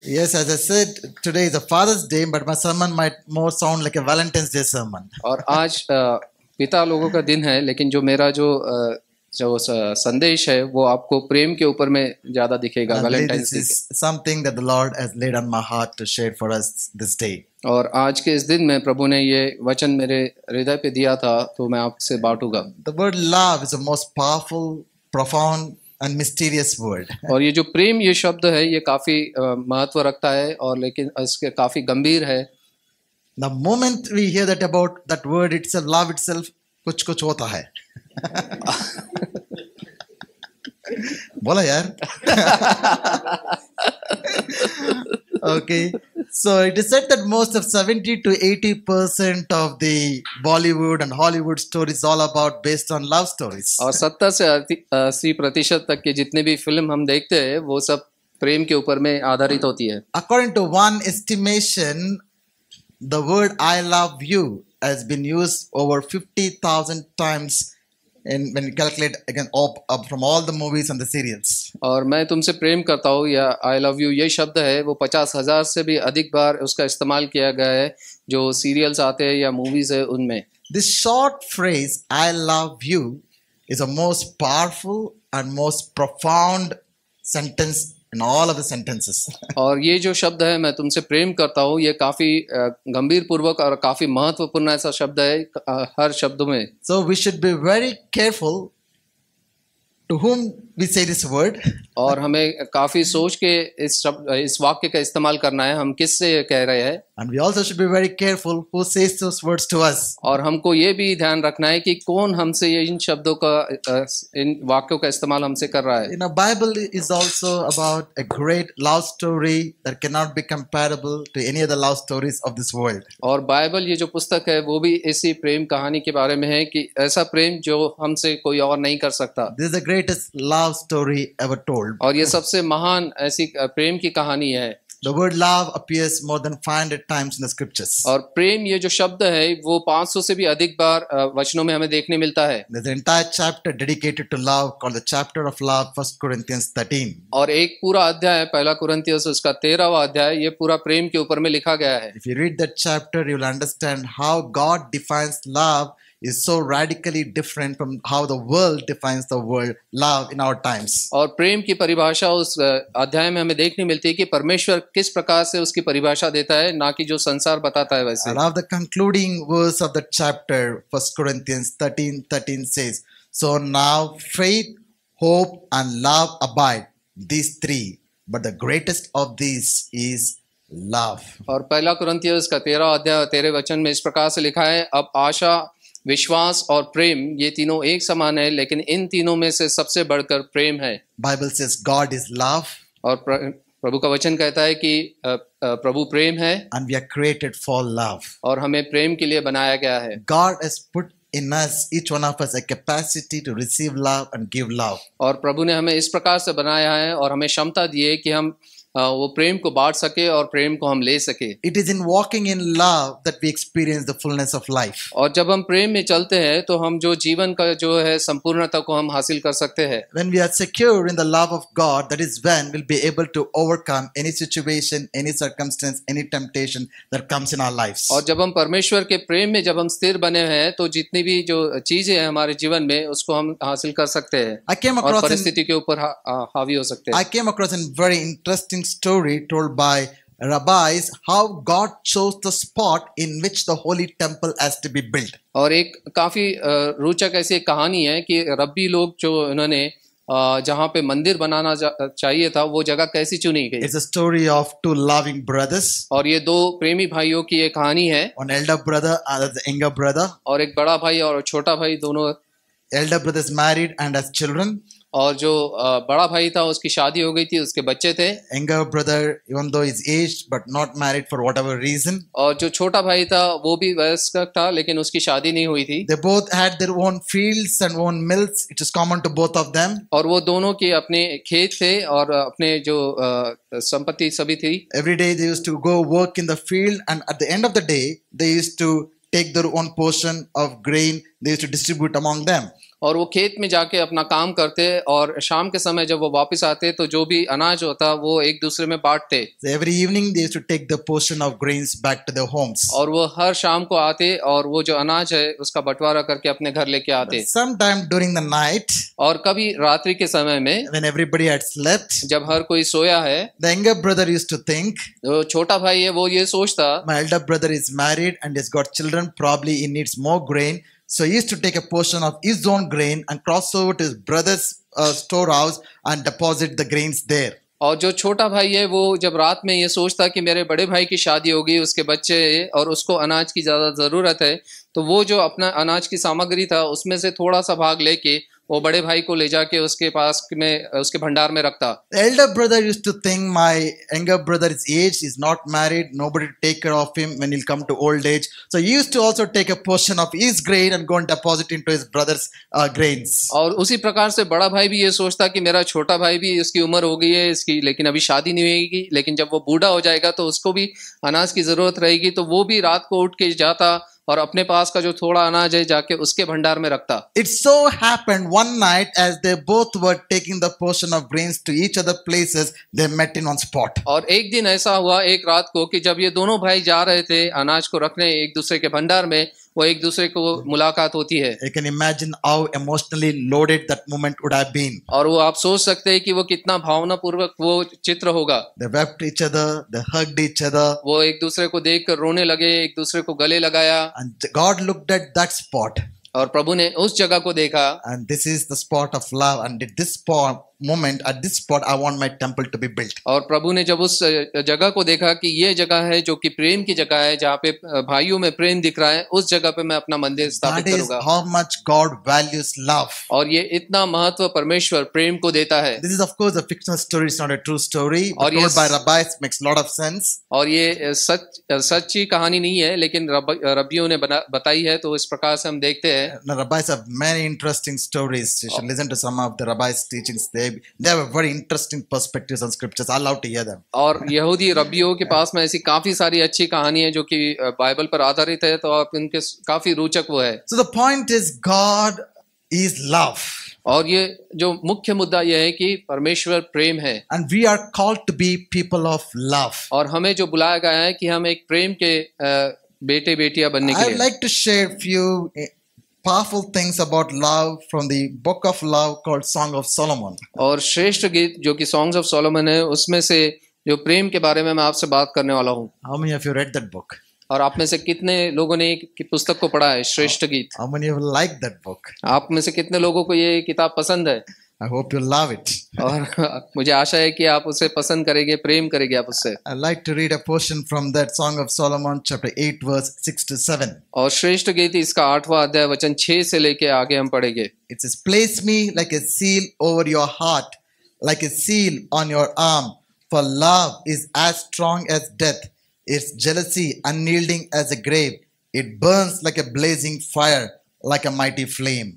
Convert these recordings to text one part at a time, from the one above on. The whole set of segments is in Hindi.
Yes, as I said, today is a Father's Day, but my sermon might more sound like a Valentine's Day sermon. और आज पिता लोगों का दिन है, लेकिन जो संदेश है वो आपको प्रेम के ऊपर में ज्यादा दिखेगा I believe Valentine's this day के। is something that the Lord has laid on my heart to share for us this day. और आज के इस दिन में प्रभु ने ये वचन मेरे हृदय पे दिया था, तो मैं आपसे बांटूंगा। The word love is the most powerful, profound, and mysterious word. और ये जो प्रेम ये शब्द है ये काफी महत्व रखता है, और लेकिन इसके काफी गंभीर है। The moment we hear that about that word itself, love itself, कुछ होता है। बोला यार। Okay, so it is said that most of 70 to 80% of the Bollywood and Hollywood stories all about based on love stories. और 70 से 80% तक के जितने भी फिल्म हम देखते हैं वो सब प्रेम के ऊपर में आधारित होती है। According to one estimation, the word I love you has been used over 50,000 times when you calculate again up from all the movies and the serials. और मैं तुमसे प्रेम करता हूँ या आई लव यू ये शब्द है वो 50,000 से भी अधिक बार उसका इस्तेमाल किया गया है जो सीरियल्स आते हैं या मूवीज है उनमें। This short phrase I love you is the most powerful and most profound sentence in all of the sentences. और ये जो शब्द है मैं तुमसे प्रेम करता हूँ ये काफी गंभीर पूर्वक और काफी महत्वपूर्ण ऐसा शब्द है हर शब्द में। So we should be very careful to whom we say this word. और हमें काफी सोच के इस वाक्य का इस्तेमाल करना है, हम किससे कह रहे हैं। And we also should be very careful who says those words to us. और हमको ये भी ध्यान रखना है कि कौन हमसे ये इन शब्दों का इन वाक्यों का इस्तेमाल हमसे कर रहा है। You know, Bible is also about a great love story that cannot be comparable to any other love stories of this world. और बाइबल ये जो पुस्तक है वो भी इसी प्रेम कहानी के बारे में है कि ऐसा प्रेम जो हमसे कोई और नहीं कर सकता। This is the greatest love story ever told. और ये सबसे महान ऐसी प्रेम की कहानी है। The word love appears more than 500 times in the scriptures. और प्रेम ये जो शब्द है वो 500 से भी अधिक बार वचनों में हमें देखने मिलता है। There's an entire chapter dedicated to love called the chapter of love, 1 Corinthians 13. और एक पूरा अध्याय पहला कुरिन्थियों उसका 13वां अध्याय ये पूरा प्रेम के ऊपर में लिखा गया है। If you read that chapter, you will understand how God defines love is so radically different from how the world defines the word love in our times. और प्रेम की परिभाषा उस अध्याय में हमें देखने मिलती है कि परमेश्वर किस प्रकार से उसकी परिभाषा देता है, ना कि जो संसार बताता है वैसे। I love the concluding verse of the chapter, 1 Corinthians 13:13 says, "So now faith, hope, and love abide, these three, but the greatest of these is love." और पहला कुरिन्थियों का 13वां अध्याय 13 वचन में इस प्रकार से लिखा है, अब आशा, विश्वास और प्रेम ये तीनों एक समान है, लेकिन इन तीनों में से सबसे बढ़कर प्रेम है। Bible says God is love. और प्रभु का वचन कहता है कि प्रभु प्रेम है। And we are created for love. और हमें प्रेम के लिए बनाया गया है। God has put in us, each one of us, a capacity to receive love and give love. और प्रभु ने हमें इस प्रकार से बनाया है और हमें क्षमता दी है कि हम वो प्रेम को बांट सके और प्रेम को हम ले सके। It is in walking in love that we experience the fullness of life. और जब हम प्रेम में चलते हैं तो हम जो जीवन का जो है संपूर्णता को हम हासिल कर सकते हैं। When we are secure in the love of God, that is when we'll be able to overcome any situation, any circumstance, any temptation that comes in our lives. और जब हम परमेश्वर के प्रेम में जब हम स्थिर बने हैं तो जितनी भी जो चीजें हैं हमारे जीवन में उसको हम हासिल कर सकते हैं और परिस्थिति के ऊपर हावी हो सकते हैं। I came across a very interesting story told by rabbis how God chose the spot in which the holy temple has to be built. और एक काफी रोचक ऐसी कहानी है कि रब्बी लोग जो उन्होंने जहाँ पे मंदिर बनाना चाहिए था वो जगह कैसी चुनी गई। It's a story of two loving brothers. और ये दो प्रेमी भाइयों की एक कहानी है। One elder brother and the younger brother. और एक बड़ा भाई और छोटा भाई दोनों। Elder brother is married and has children. और जो बड़ा भाई था उसकी शादी हो गई थी, उसके बच्चे थे। Younger brother, even though is aged but not married for whatever reason. और जो छोटा भाई था वो भी वयस्क था लेकिन उसकी शादी नहीं हुई थी। They both had their own fields and own mills. It is common to both of them. और वो दोनों के अपने खेत थे और अपने जो संपत्ति सभी थी। Every day they used to go work in the field, and at the end of the day they used to take their own portion of grain. They used to distribute among them. और वो खेत में जाके अपना काम करते और शाम के समय जब वो वापस आते तो जो भी अनाज होता वो एक दूसरे में बांटते So every evening they used to take the portion of grains back to their homes. और वो हर शाम को आते और वो जो अनाज है उसका बंटवारा करके अपने घर लेके आते। Sometime during the night, और कभी रात्रि के समय में when everybody had slept, जब हर कोई सोया है the younger brother used to think, तो छोटा भाई है वो ये सोचता my elder brother is married and has got children, probably he needs more grain. So he used to take a portion of his own grain and cross over to his brother's storehouse and deposit the grains there. और जो छोटा भाई है वो जब रात में ये सोचता कि मेरे बड़े भाई की शादी होगी, उसके बच्चे और उसको अनाज की ज़्यादा ज़रूरत है, तो वो जो अपना अनाज की सामग्री था उसमें से थोड़ा सा भाग लेके वो बड़े भाई को ले जाके उसके पास में उसके भंडार में रखता। The elder brother used to think, my younger brother is aged, he's not married, nobody to take care of him when he'll come to old age. So he used to also take a portion of his grain and go and deposit into his brother's grains. और उसी प्रकार से बड़ा भाई भी ये सोचता कि मेरा छोटा भाई भी, इसकी उम्र हो गई है इसकी, लेकिन अभी शादी नहीं होगी, लेकिन जब वो बूढ़ा हो जाएगा तो उसको भी अनाज की जरूरत रहेगी, तो वो भी रात को उठ के जाता और अपने पास का जो थोड़ा अनाज है जाके उसके भंडार में रखता। It so happened one night as they both were taking the portion of grains to each other places, they met in one spot. और एक दिन ऐसा हुआ एक रात को कि जब ये दोनों भाई जा रहे थे अनाज को रखने एक दूसरे के भंडार में, वो एक दूसरे को मुलाकात होती है। You can imagine how emotionally loaded that moment would have been. और वो आप सोच सकते हैं कि वो कितना भावनापूर्वक वो चित्र होगा। They wept each other, they hugged each other, वो एक दूसरे को देखकर रोने लगे, एक दूसरे को गले लगाया। and God looked at that spot. और प्रभु ने उस जगह को देखा। And this is the spot of love, and at this moment, at this spot, I want my temple to be built. और प्रभु ने जब उस जगह को देखा कि ये जगह है जो कि प्रेम की जगह है, जहाँ पे भाइयों में प्रेम दिख रहा है, उस जगह पे मैं अपना मंदिर स्थापित That is करूंगा। how much God values love. और ये इतना महत्व परमेश्वर प्रेम को देता है। This is of course a fictional story, it's not a true story, और but ये told by rabbis makes a lot of sense. और ये सच्ची कहानी नहीं है, लेकिन रब्बियों ने बताई है, तो इस प्रकार से हम देखते हैं। The rabbis have many interesting stories. You should listen to some of the rabbis' teachings. They have a very interesting perspectives on scriptures. I love to hear them. और यहूदी रब्बियों के पास में ऐसी काफी सारी अच्छी कहानी है जो कि बाइबल पर आधारित है, तो आप इनके काफी रोचक वो है। So the point is, God is love. और ये जो मुख्य मुद्दा यह है कि परमेश्वर प्रेम है, And we are called to be people of love. और हमें जो बुलाया गया है कि हम एक प्रेम के बेटे बेटियां बनने के I'd लिए। like to share a few powerful things about love from the book of love called Song of Solomon. और श्रेष्ठ गीत जो कि सॉन्ग्स ऑफ सोलोमन है, उसमें से जो प्रेम के बारे में मैं आपसे बात करने वाला हूँ। How many of you read that book? और आप में से कितने लोगों ने एक पुस्तक को पढ़ा है, श्रेष्ठ गीत? How many of you like that book? आप में से कितने लोगों को ये किताब पसंद है? I hope you love it. और मुझे आशा है कि आप उसे पसंद करेंगे, प्रेम करेंगे आप उससे। I'd like to read a portion from that Song of Solomon, chapter 8, verse 6 to 7. और श्रेष्ठ गीत इसका 8वां अध्याय वचन 6 से लेके आगे हम पढ़ेंगे। It says, place me like a seal over your heart, like a seal on your arm, for love is as strong as death, its jealousy unyielding as a grave, it burns like a blazing fire, like a mighty flame.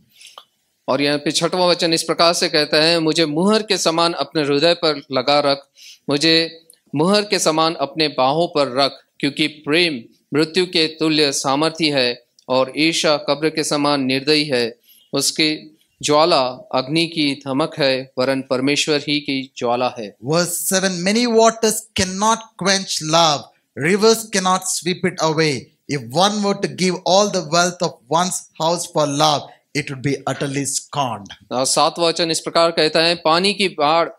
और यहाँ पे 6वां वचन इस प्रकार से कहता है, मुझे मुहर के समान अपने हृदय पर लगा रख, मुझे मुहर के समान अपने बाहों पर रख, क्योंकि प्रेम मृत्यु के तुल्य सामर्थी है और ईर्ष्या कब्र के समान निर्दयी है। उसकी ज्वाला अग्नि की धमक है, वरन परमेश्वर ही की ज्वाला है। Verse 7, many waters cannot quench love, rivers cannot sweep it away. If one were to give all the wealth of one's house for love, it would be utterly scorned. 7वां वचन इस प्रकार कहता है, पानी की बाढ़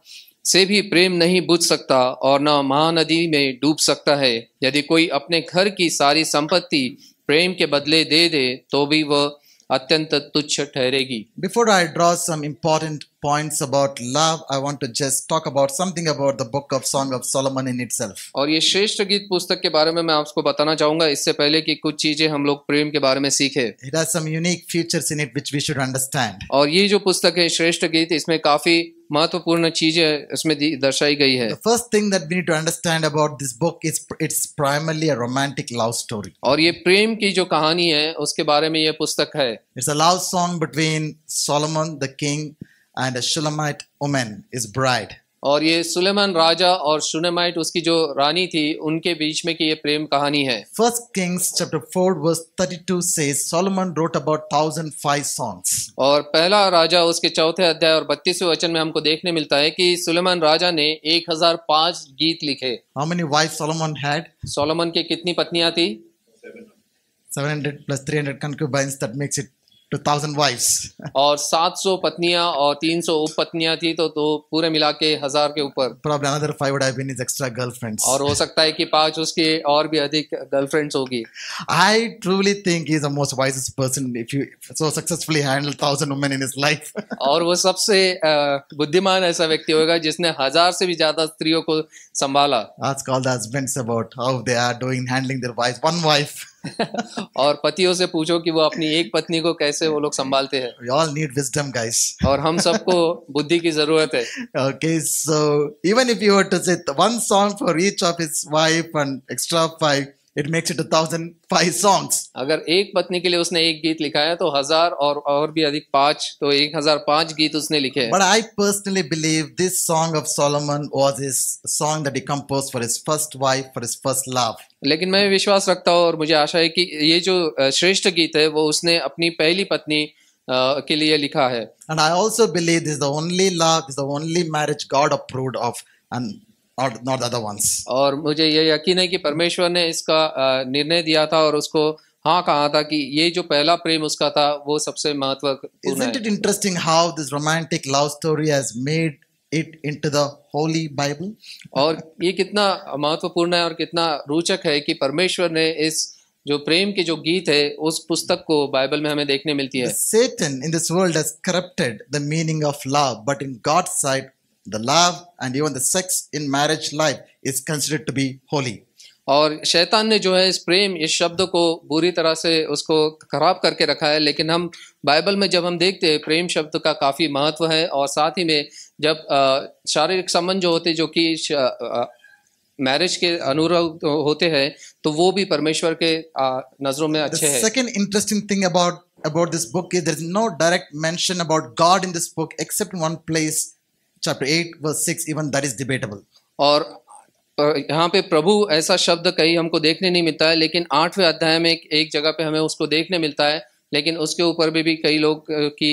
से भी प्रेम नहीं बुझ सकता और न महानदी में डूब सकता है। यदि कोई अपने घर की सारी संपत्ति प्रेम के बदले दे दे तो भी वह अत्यंत तुच्छ ठहरेगी। Before I draw some important points about love, I want to just talk about something about the book of Song of Solomon in itself. और ये श्रेष्ठ गीत पुस्तक के बारे में मैं आपको बताना चाहूंगा, इससे पहले कि कुछ चीजें हम लोग प्रेम के बारे में सीखे। It has some unique features in it which we should understand. और ये जो पुस्तक है श्रेष्ठ गीत, इसमें काफी महत्वपूर्ण चीजें इसमें दर्शाई गई है। The first thing that we need to understand about this book is it's primarily a romantic love story. और ये प्रेम की जो कहानी है उसके बारे में ये पुस्तक है। It's a love song between Solomon the king and a Shulamite woman, his bride. और ये सुलेमान राजा और शुनेमाइट उसकी जो रानी थी उनके बीच में की ये प्रेम कहानी है। First Kings chapter 4 verse 32 says Solomon wrote about 1005 songs. और पहला राजा उसके चौथे अध्याय और 32वें वचन में हमको देखने मिलता है कि सुलेमान राजा ने 1005 गीत लिखे। How many wives Solomon had? Solomon की कितनी पत्नियां थी? 700 plus 300 concubines, that makes it 2000 wives. और 700 पत्नियां और 300 उप पत्नियां थी, तो पूरे मिला के 1000 के ऊपर। Probably another 5 would have been his extra girlfriends. और हो सकता है कि 5 उसके और भी अधिक गर्लफ्रेंड्स होगी। I truly think he's the most wisest person if you so successfully handled 1000 women in his life. और वो सबसे बुद्धिमान ऐसा व्यक्ति होगा जिसने 1000 से भी ज्यादा स्त्रियों को संभाला। Ask all the husbands about how they are doing handling their wives. One wife. और पतियों से पूछो कि वो अपनी एक पत्नी को कैसे वो लोग संभालते हैं। We all need wisdom, guys. और हम सबको बुद्धि की जरूरत है। Okay, so even if you were to say one song for each of his wife and extra 5, it makes it 1005 songs. अगर एक पत्नी के लिए उसने एक गीत लिखा है तो 1000 और भी अधिक 5, तो 1005 गीत उसने लिखे हैं। But I personally believe this song of Solomon was his song that he composed for his first wife, for his first love. लेकिन मैं विश्वास रखता हूँ और मुझे आशा है कि ये जो श्रेष्ठ गीत है वो उसने अपनी पहली पत्नी के लिए लिखा है। And I also believe this is the only love, this is the only marriage God approved of, and not the other ones. और मुझे ये यकीन है कि परमेश्वर ने इसका निर्णय दिया था और उसको हाँ कहा था कि ये जो पहला प्रेम उसका था वो सबसे महत्वपूर्ण Isn't it है। interesting how this romantic love story has made it into the Holy Bible? और ये कितना महत्वपूर्ण है और कितना रोचक है कि परमेश्वर ने इस जो प्रेम के जो गीत है उस पुस्तक को बाइबल में हमें देखने मिलती है। Satan in this world has corrupted the meaning of love, but in God's sight, the love and even the sex in marriage life is considered to be holy. और शैतान ने जो है इस प्रेम इस शब्द को बुरी तरह से उसको खराब करके रखा है, लेकिन हम बाइबल में जब हम देखते हैं प्रेम शब्द का काफी महत्व है। और साथ ही में जब शारीरिक संबंध जो होते जो कि मैरिज के अनुरूप होते हैं तो वो भी परमेश्वर के नजरों में अच्छे The हैं। second interesting thing about this book is there is no direct mention about God in this book except in one place, chapter 8 verse 6, even that is debatable. और यहाँ पे प्रभु ऐसा शब्द कहीं हमको देखने नहीं मिलता है, लेकिन 8वें अध्याय में एक जगह पे हमें उसको देखने मिलता है, लेकिन उसके ऊपर भी कई लोग की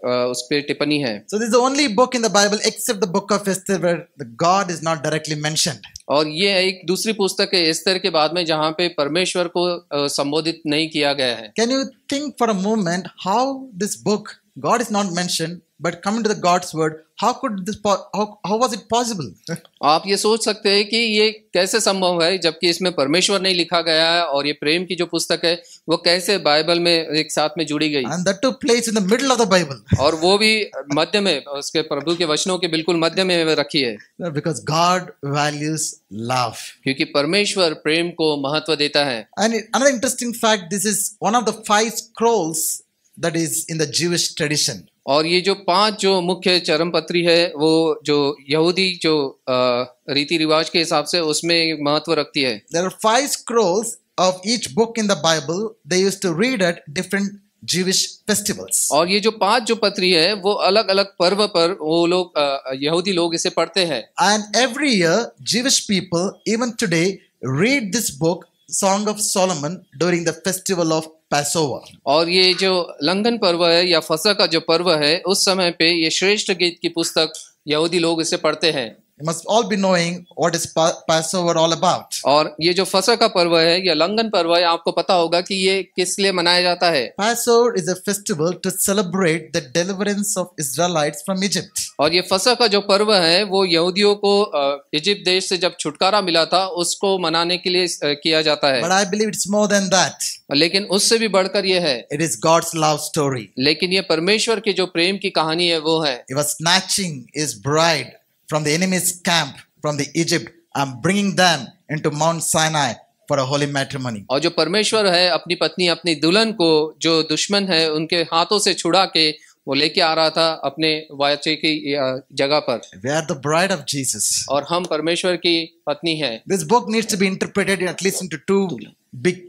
उस पे टिप्पणी है। So this is the only book in the Bible except the book of Esther where the God is not directly mentioned. और ये एक दूसरी पुस्तक है एस्तर के बाद में जहाँ पे परमेश्वर को संबोधित नहीं किया गया है। Can you think for a moment how this book, God is not mentioned, but coming to the God's word, how was it possible? आप ये सोच सकते हैं कि ये कैसे संभव है जबकि इसमें परमेश्वर नहीं लिखा गया है और ये प्रेम की जो पुस्तक है वो कैसे बाइबल में एक साथ में जुड़ी गई। And that took place in the middle of the Bible. और वो भी मध्य में उसके प्रभु के वचनों के बिल्कुल मध्य में रखी है। Because God values love. क्योंकि परमेश्वर प्रेम को महत्व देता है। And another interesting fact, this is one of the 5 scrolls that is in the Jewish tradition. और ये जो 5 जो मुख्य चरमपत्री है वो जो यहूदी जो रीति रिवाज के हिसाब से उसमें महत्व रखती है। There are 5 scrolls of each book in the Bible. They used to read at different Jewish festivals. और ये जो 5 जो पत्री है वो अलग अलग पर्व पर वो लोग यहूदी लोग इसे पढ़ते हैं। And every year Jewish people even today read this book, Song of Solomon, during the festival of Passover. और ये जो लंघन पर्व है या फसह का जो पर्व है उस समय पे ये श्रेष्ठ गीत की पुस्तक यहूदी लोग इसे पढ़ते हैं। You must all be knowing what is Passover all about. और ये जो फसह का पर्व है या लंघन पर्व है आपको पता होगा कि ये किस लिए मनाया जाता है। Passover is a festival to celebrate the deliverance of Israelites from Egypt. और ये फसह का जो पर्व है वो यहूदियों को इजिप्ट देश से जब छुटकारा मिला था उसको मनाने के लिए किया जाता है। But I believe it's more than that. लेकिन उससे भी बढ़कर ये है, It is God's love story. लेकिन ये परमेश्वर की जो प्रेम की कहानी है वो है। He was snatching his bride from the enemy's camp, from the Egypt, and bringing them into Mount Sinai for a holy matrimony. और जो परमेश्वर है अपनी पत्नी अपनी दुल्हन को जो दुश्मन है उनके हाथों से छुड़ा के वो लेके आ रहा था अपने वाचे की जगह पर। We are the bride of Jesus. और हम परमेश्वर की पत्नी है। This book needs to be interpreted at least into 2 big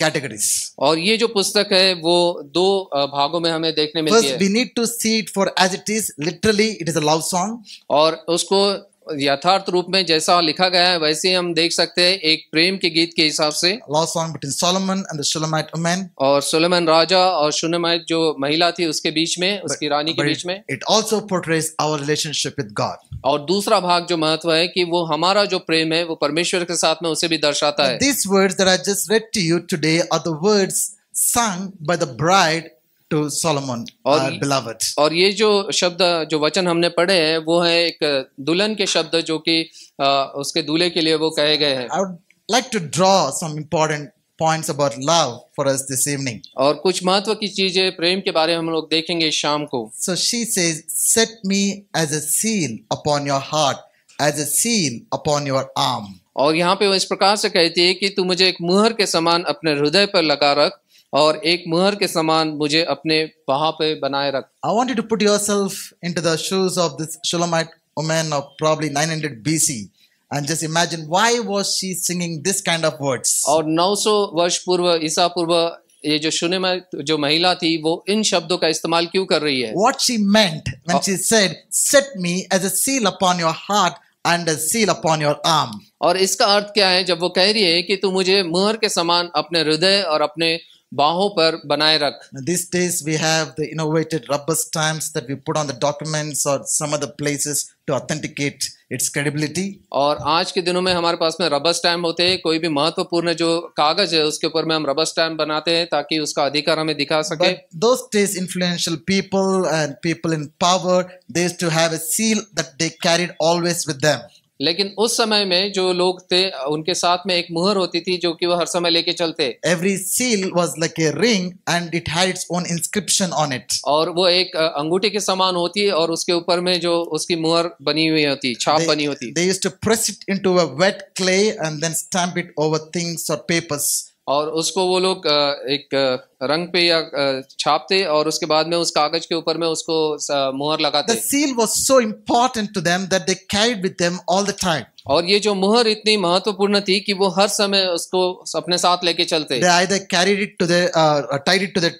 categories. और ये जो पुस्तक है वो दो भागों में हमें देखने मिलती First, है। we need to see it for as it is. Literally, it is a love song. और उसको यथार्थ रूप में जैसा लिखा गया है वैसे ही हम देख सकते हैं, एक प्रेम के गीत के हिसाब से। Love song between Solomon and the Shulamite woman. और सुलेमान राजा और शुनेमाइत जो महिला थी उसके बीच में, उसकी रानी के But बीच में। it also portrays our relationship with God. और दूसरा भाग जो महत्व है कि वो हमारा जो प्रेम है वो परमेश्वर के साथ में उसे भी दर्शाता है। These words that I just read to you today are the words sung by the bride to Solomon, और our beloved. और ये जो शब्द जो वचन हमने पढ़े हैं वो है एक दुल्हन के शब्द जो कि उसके दूल्हे के लिए वो कहे गए हैं। I would like to draw some important points about love for us this evening. और कुछ महत्व की चीजें प्रेम के बारे में हम लोग देखेंगे शाम को। So she says, set me as a seal upon your heart, as a seal upon your arm. और यहाँ पे वो इस प्रकार से कहती है कि तू मुझे एक मुहर के समान अपने हृदय पर लगा रख और एक मुहर के समान मुझे अपने बाह पे बनाए रख। I want you to put yourself into the shoes of this Shulamite woman of probably 900 BC and just imagine why was she singing this kind of words. और 900 वर्ष पूर्व ईसा पूर्व ये जो शुनेमाइत जो महिला थी वो इन शब्दों का इस्तेमाल क्यों कर रही है? What she meant when she said, set me as a seal upon your heart and a seal upon your arm. और इसका अर्थ क्या है जब वो कह रही है कि तू मुझे मुहर के समान अपने हृदय और अपने बाहों पर बनाए रख। These days we have the innovated rubber stamps that we put on the documents or some other places to authenticate its credibility. और आज के दिनों में हमारे पास में रबर स्टैम्प होते हैं, कोई भी महत्वपूर्ण जो कागज है उसके ऊपर में हम रबर स्टैम्प बनाते हैं ताकि उसका अधिकार हमें दिखा सके। But those days influential people and people in power, they used to have a seal that they carried always with them. लेकिन उस समय में जो लोग थे उनके साथ में एक मुहर होती थी जो कि वो हर समय लेके चलते। Every seal was like a ring and it had its own inscription on it. और वो एक अंगूठी के समान होती है और उसके ऊपर में जो उसकी मुहर बनी हुई होती, छाप बनी होती। They used to press it into a wet clay and then stamp it over things or papers. और उसको वो लोग एक रंग पे या छापते और उसके बाद में उस कागज के ऊपर में उसको मुहर लगाते। The seal was so important to them that they carried with them all the time. और ये जो मुहर इतनी महत्वपूर्ण थी कि वो हर समय उसको अपने साथ लेके चलते। They either carried it to the tied it to the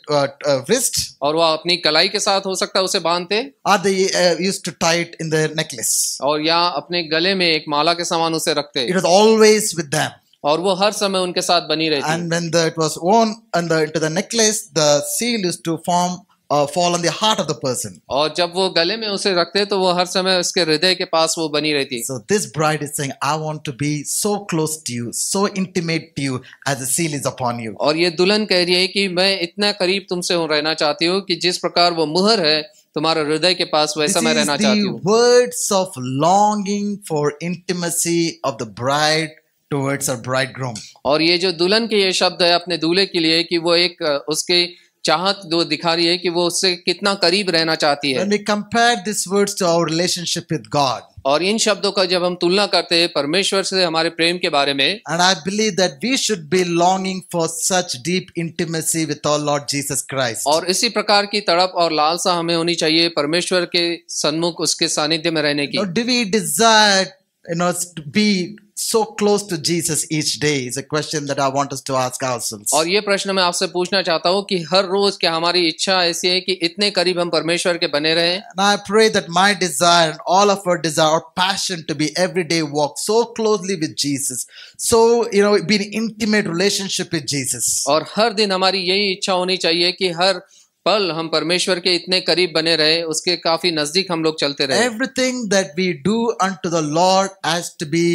wrist, और वो अपनी कलाई के साथ हो सकता है उसे बांधते, or they used to tie it in their necklace. और या अपने गले में एक माला के समान उसे रखते। It was always with them. और वो हर समय उनके साथ बनी रहती। And when it was worn into the necklace, the seal used to fall on the heart of the person. और जब वो गले में उसे रखते तो वो हर समय उसके हृदय के पास वो बनी रहती। So this bride is saying, I want to be so close to you, so intimate to you as the seal is upon you. और ये दुल्हन कह रही है कि मैं इतना करीब तुमसे रहना चाहती हूँ कि जिस प्रकार वो मुहर है तुम्हारे हृदय के पास This वैसा मैं is रहना चाहती the हूँ। words of longing for intimacy of the bride towards her bridegroom. और ये जो दुल्हन के ये शब्द है अपने दूल्हे के लिए कि वो एक उसके चाहत जो दिखा रही है कि वो उससे कितना करीब रहना चाहती है। When we compare these words to our relationship with God, और इन शब्दों का जब हम तुलना करते हैं परमेश्वर से हमारे प्रेम के बारे में, and I believe that we should be longing for such deep intimacy with our Lord Jesus Christ. और इसी प्रकार की तड़प और लालसा हमें होनी चाहिए परमेश्वर के सन्मुख उसके सानिध्य में रहने की। Now, do we desire, to be so close to Jesus each day? Is a question that I want us to ask ourselves. और ये प्रश्न मैं आपसे पूछना चाहता हूँ कि हर रोज क्या हमारी इच्छा ऐसी है कि इतने करीब हम परमेश्वर के बने रहें? And I pray that my desire and all of our desire, our passion to be every day walk so closely with Jesus, so be in intimate relationship with Jesus. और हर दिन हमारी यही इच्छा होनी चाहिए कि हर पल हम परमेश्वर के इतने करीब बने रहे, उसके काफी नजदीक हम लोग चलते रहे। Everything that we do unto the Lord has to be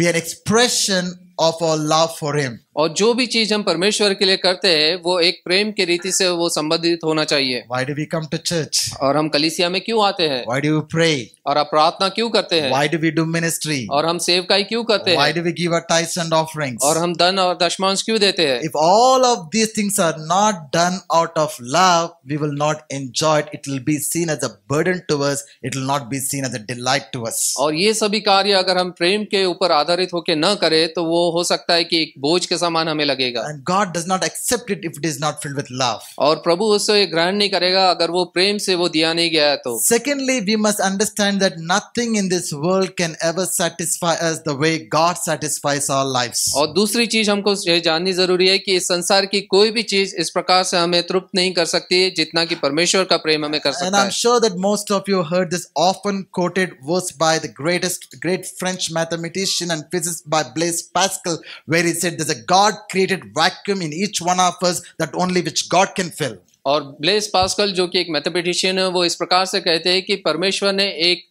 an expression of our love for Him. और जो भी चीज हम परमेश्वर के लिए करते हैं वो एक प्रेम की रीति से वो संबंधित होना चाहिए। Why do we come to church? और हम कलीसिया में क्यों आते हैं? Why do we pray? और आप प्रार्थना क्यों करते हैं? Why do we do ministry? और हम सेवकाई क्यों करते Why हैं? do we give our tithes and offerings? और हम धन और दशमांश क्यों देते हैं? If all of these things are not done out of love, we will not enjoy it. It will be seen as a burden to us. It will not be seen as a delight to us. और ये सभी कार्य अगर हम प्रेम के ऊपर आधारित होकर न करें तो वो वो हो सकता है कि एक बोझ के समान हमें लगेगा, And God does not accept it if it is not filled with love. और प्रभु उससे ग्रहण नहीं करेगा अगर वो प्रेम से वो दिया नहीं गया है तो। Secondly, we must understand that nothing in this world can ever satisfy us the way God satisfies our lives. और दूसरी चीज हमको ये जाननी जरूरी है कि इस संसार की कोई भी चीज इस प्रकार से हमें तृप्त नहीं कर सकती है जितना कि परमेश्वर का प्रेम हमें कर And सकता I'm है। sure that most of you heard this often quoted verse by the great French mathematician and physicist by Blaise Pascal, where he said there's a God-created vacuum in each one of us that only which God can fill. और ब्लेस पास्कल जो कि एक मैथमेटिशियन है वो इस प्रकार से कहते हैं कि परमेश्वर ने एक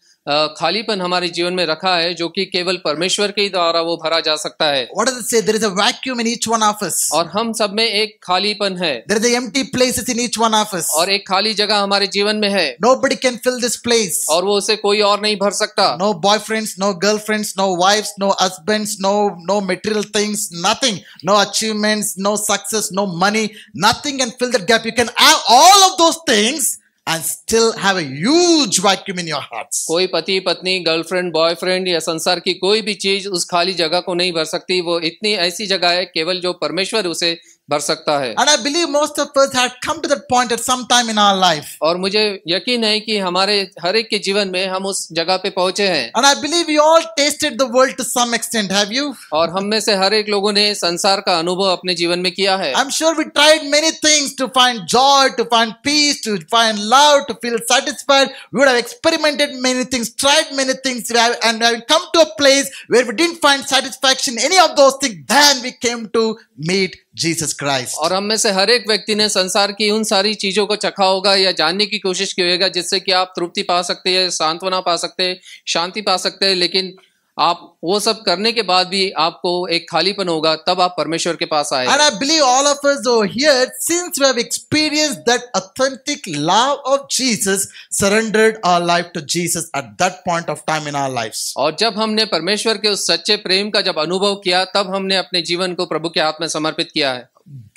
खालीपन हमारे जीवन में रखा है जो कि केवल परमेश्वर के ही द्वारा वो भरा जा सकता है। What does it say? There is a vacuum in each one of us. और हम सब में एक खालीपन है, There is empty places in each one of us. और एक खाली जगह हमारे जीवन में है, Nobody can fill this place. और वो उसे कोई और नहीं भर सकता। No boyfriends, no girlfriends, no wives, no husbands, no material things, nothing. No achievements, no success, no money. Nothing can fill that gap. You can have all of those things and still have a huge vacuum in your hearts. कोई पति पत्नी गर्लफ्रेंड बॉयफ्रेंड या संसार की कोई भी चीज उस खाली जगह को नहीं भर सकती। वो इतनी ऐसी जगह है केवल जो परमेश्वर उसे भर सकता है। And I believe most of us had come to that point at some time in our life. और मुझे यकीन है कि हमारे हर एक के जीवन में हम उस जगह पे पहुंचे हैं। And I believe we all tasted the world to some extent. Have you? और हम में से हर एक लोगों ने संसार का अनुभव अपने जीवन में किया है। I'm sure we tried many things to find joy, to find peace, to find love, to feel satisfied. We would have experimented many things, tried many things, and we have come to a place where we didn't find satisfaction in any of those things. Then we came to meet Jesus Christ. और हम में से हर एक व्यक्ति ने संसार की उन सारी चीजों को चखा होगा या जानने की कोशिश की होगा जिससे कि आप तृप्ति पा सकते हैं, सांत्वना पा सकते हैं, शांति पा सकते हैं, लेकिन आप वो सब करने के बाद भी आपको एक खालीपन होगा, तब आप परमेश्वर के पास आए। And I believe all of us over here, since we have experienced that authentic love of Jesus, surrendered our life to Jesus at that point of time in our lives. और जब हमने परमेश्वर के उस सच्चे प्रेम का जब अनुभव किया तब हमने अपने जीवन को प्रभु के हाथ में समर्पित किया है।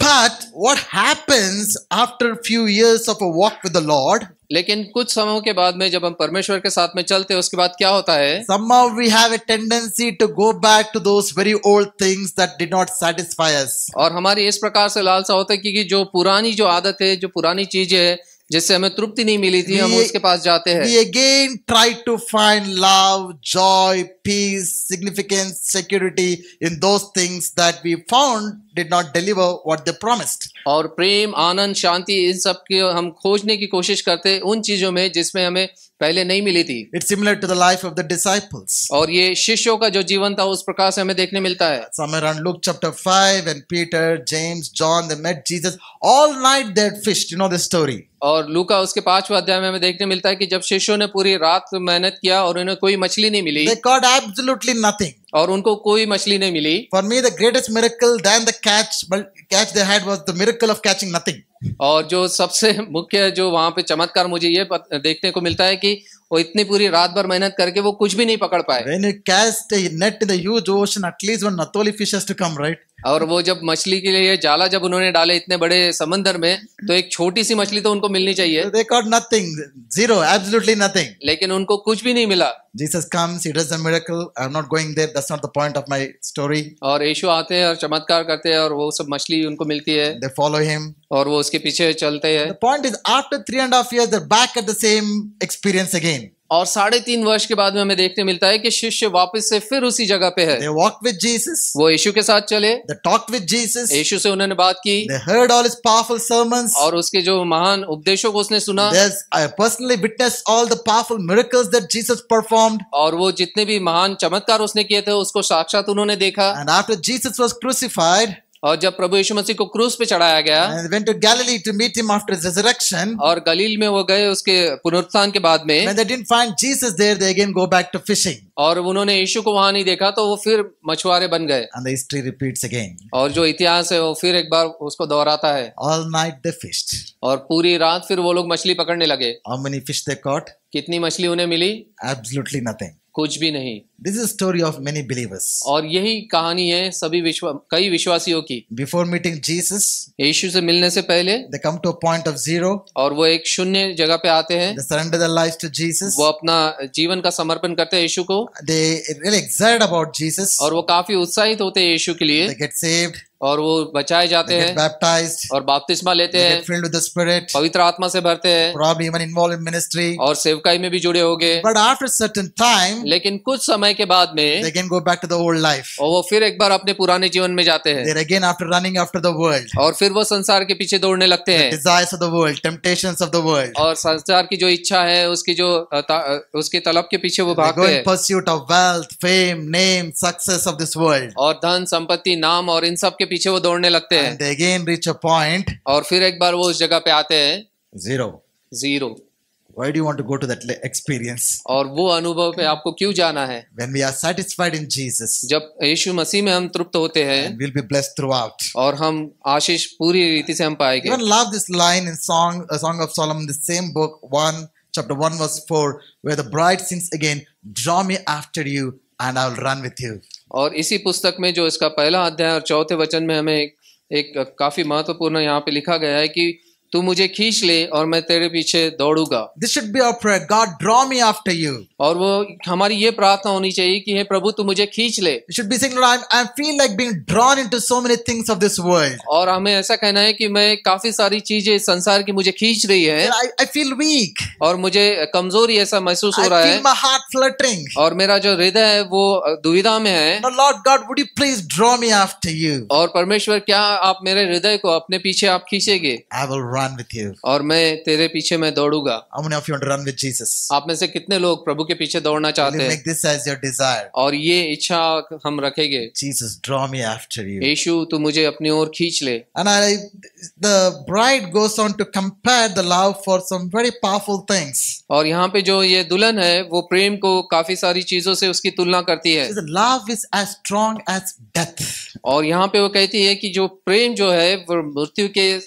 But what happens after a few years of a walk with the Lord? लेकिन कुछ समय के बाद में जब हम परमेश्वर के साथ में चलते हैं उसके बाद क्या होता है? Somehow we have a tendency to go back to those very old things that did not satisfy us. और हमारी इस प्रकार से लालसा होता है कि जो पुरानी जो आदत है, जो पुरानी चीजें है जिससे हमें तृप्ति नहीं मिली थी, हम उसके पास जाते हैं। We again try to find love, joy, peace, significance, security in those things that we found did not deliver what they promised. और प्रेम, आनंद, शांति इन सब की हम खोजने की कोशिश करते हैं उन चीजों में जिसमें हमें पहले नहीं मिली थी। It's similar to the life of the disciples. और ये शिष्यों का जो जीवन था उस प्रकार से हमें देखने मिलता है। Somewhere around Luke chapter 5, when Peter, James, John, they met Jesus, all night they had fished. You know the story. और लूका उसके 5वें अध्याय में हमें देखने मिलता है कि जब शिष्यों ने पूरी रात मेहनत किया और उन्हें कोई मछली नहीं मिली, They caught absolutely nothing. और उनको कोई मछली नहीं मिली। For me, the greatest miracle than the catch they had was the miracle of catching nothing. और जो सबसे मुख्य जो वहां पे चमत्कार मुझे ये देखने को मिलता है कि वो इतनी पूरी रात भर मेहनत करके वो कुछ भी नहीं पकड़ पाए। When you cast a net in the huge ocean, at least one Natholi fish has to come, right? और वो जब मछली के लिए जाला जब उन्होंने डाले इतने बड़े समंदर में, तो एक छोटी सी मछली तो उनको मिलनी चाहिए। They caught nothing, zero, absolutely nothing. लेकिन उनको कुछ भी नहीं मिला। Jesus comes, he does a miracle. I'm not going there. That's not the point of my story. और यीशु आते हैं और चमत्कार करते हैं और वो सब मछली उनको मिलती है They follow him. और वो उसके पीछे चलते हैं। The point is, after 3.5 years, they're back at the same experience again. और 3.5 वर्ष के बाद में हमें देखने मिलता है कि शिष्य वापस से फिर उसी जगह पे है। They walked with Jesus. वो यीशु के साथ चले, They talked with Jesus. यीशु से उन्होंने बात की, They heard all his powerful sermons. और उसके जो महान उपदेशों को उसने सुना। I personally witnessed all the powerful miracles that Jesus performed. और वो जितने भी महान चमत्कार उसने किए थे उसको साक्षात उन्होंने देखा। And after Jesus was crucified, और जब प्रभु यीशु मसीह को क्रूस पे चढ़ाया गया, and they went to Galilee to meet him after his resurrection. और गलील में वो गए उसके पुनरुत्थान के बाद में, When they didn't find Jesus there, they again go back to fishing. और उन्होंने यीशु को वहां नहीं देखा तो वो फिर मछुआरे बन गए। And the history repeats again. और जो इतिहास है वो फिर एक बार उसको दोहराता है। All night they fished. और पूरी रात फिर वो लोग मछली पकड़ने लगे। How many fish they caught? कितनी मछली उन्हें मिली? Absolutely nothing. कुछ भी नहीं। This is a story of many believers. और यही कहानी है कई विश्वासियों की। Before meeting Jesus, यीशु से मिलने से पहले they come to a point of zero. और वो एक शून्य जगह पे आते हैं, They surrender their lives to Jesus. वो अपना जीवन का समर्पण करते हैं यीशु को, They really excited about Jesus. और वो काफी उत्साहित होते हैं यीशु के लिए, They get saved. और वो बचाए जाते They हैं get baptized. और बपतिस्मा लेते They हैं, get filled with the Spirit. पवित्र आत्मा से भरते हैं Probably even involved in ministry. और सेवकाई में भी जुड़े होंगे। But after a certain time, लेकिन कुछ समय के बाद में they again go back to the old life. और वो फिर एक बार अपने पुराने जीवन में जाते हैं, They're again after running after the world. और फिर वो संसार के पीछे दौड़ने लगते हैं, Desires of the world, temptations of the world. और संसार की जो इच्छा है उसकी जो उसके तलब के पीछे वो They go भागते in हैं, pursuit of wealth, fame, name, success of this world. और धन संपत्ति नाम और इन सब के पीछे वो दौड़ने लगते हैं, And they again reach a point, और फिर एक बार वो उस जगह पे आते हैं zero. Zero. Why do you want to go to that experience? और वो अनुभव पे आपको क्यों जाना है? When we are satisfied in Jesus, जब यीशु मसीह में हम तृप्त होते हैं and we'll be blessed throughout. और हम आशीष पूरी रीति से हम पाएंगे। Even love this line in A Song of Solomon, the same book, chapter 1, verse 4, where the bride sings again, "Draw me after you, and I'll run with you." और इसी पुस्तक में जो इसका पहला अध्याय और चौथे वचन में हमें एक काफी महत्वपूर्ण यहाँ पे लिखा गया है कि तू मुझे खींच ले और मैं तेरे पीछे दौड़ूंगा। This should be our prayer. God, draw me after you. और वो हमारी ये प्रार्थना होनी चाहिए कि हे प्रभु तू मुझे खींच ले। You should be saying, Lord, I feel like being drawn into so many things of this world. और हमें ऐसा कहना है कि मैं काफी सारी चीजें संसार की मुझे खींच रही है, I feel weak. और मुझे कमजोरी ऐसा महसूस हो I रहा feel है, my heart fluttering. और मेरा जो हृदय है वो दुविधा में है। No, Lord God, would you please draw me after you? और परमेश्वर क्या आप मेरे हृदय को अपने पीछे आप खींचेंगे? I will run with you. और मैं तेरे पीछे मैं दौड़ूंगा। How many of you want to run with Jesus? आप में से कितने लोग प्रभु के पीछे दौड़ना Will चाहते you हैं? make this as your desire? और ये इच्छा हम रखेंगे, Jesus, draw me after you. यीशु तू मुझे अपनी ओर खींच ले। And the bride goes on to compare the love for some very powerful things. और यहाँ पे जो ये दुल्हन है वो प्रेम को काफी सारी चीजों से उसकी तुलना करती है, She says, love is as strong as death. और यहाँ पे वो कहती है कि जो प्रेम जो है वो मृत्यु के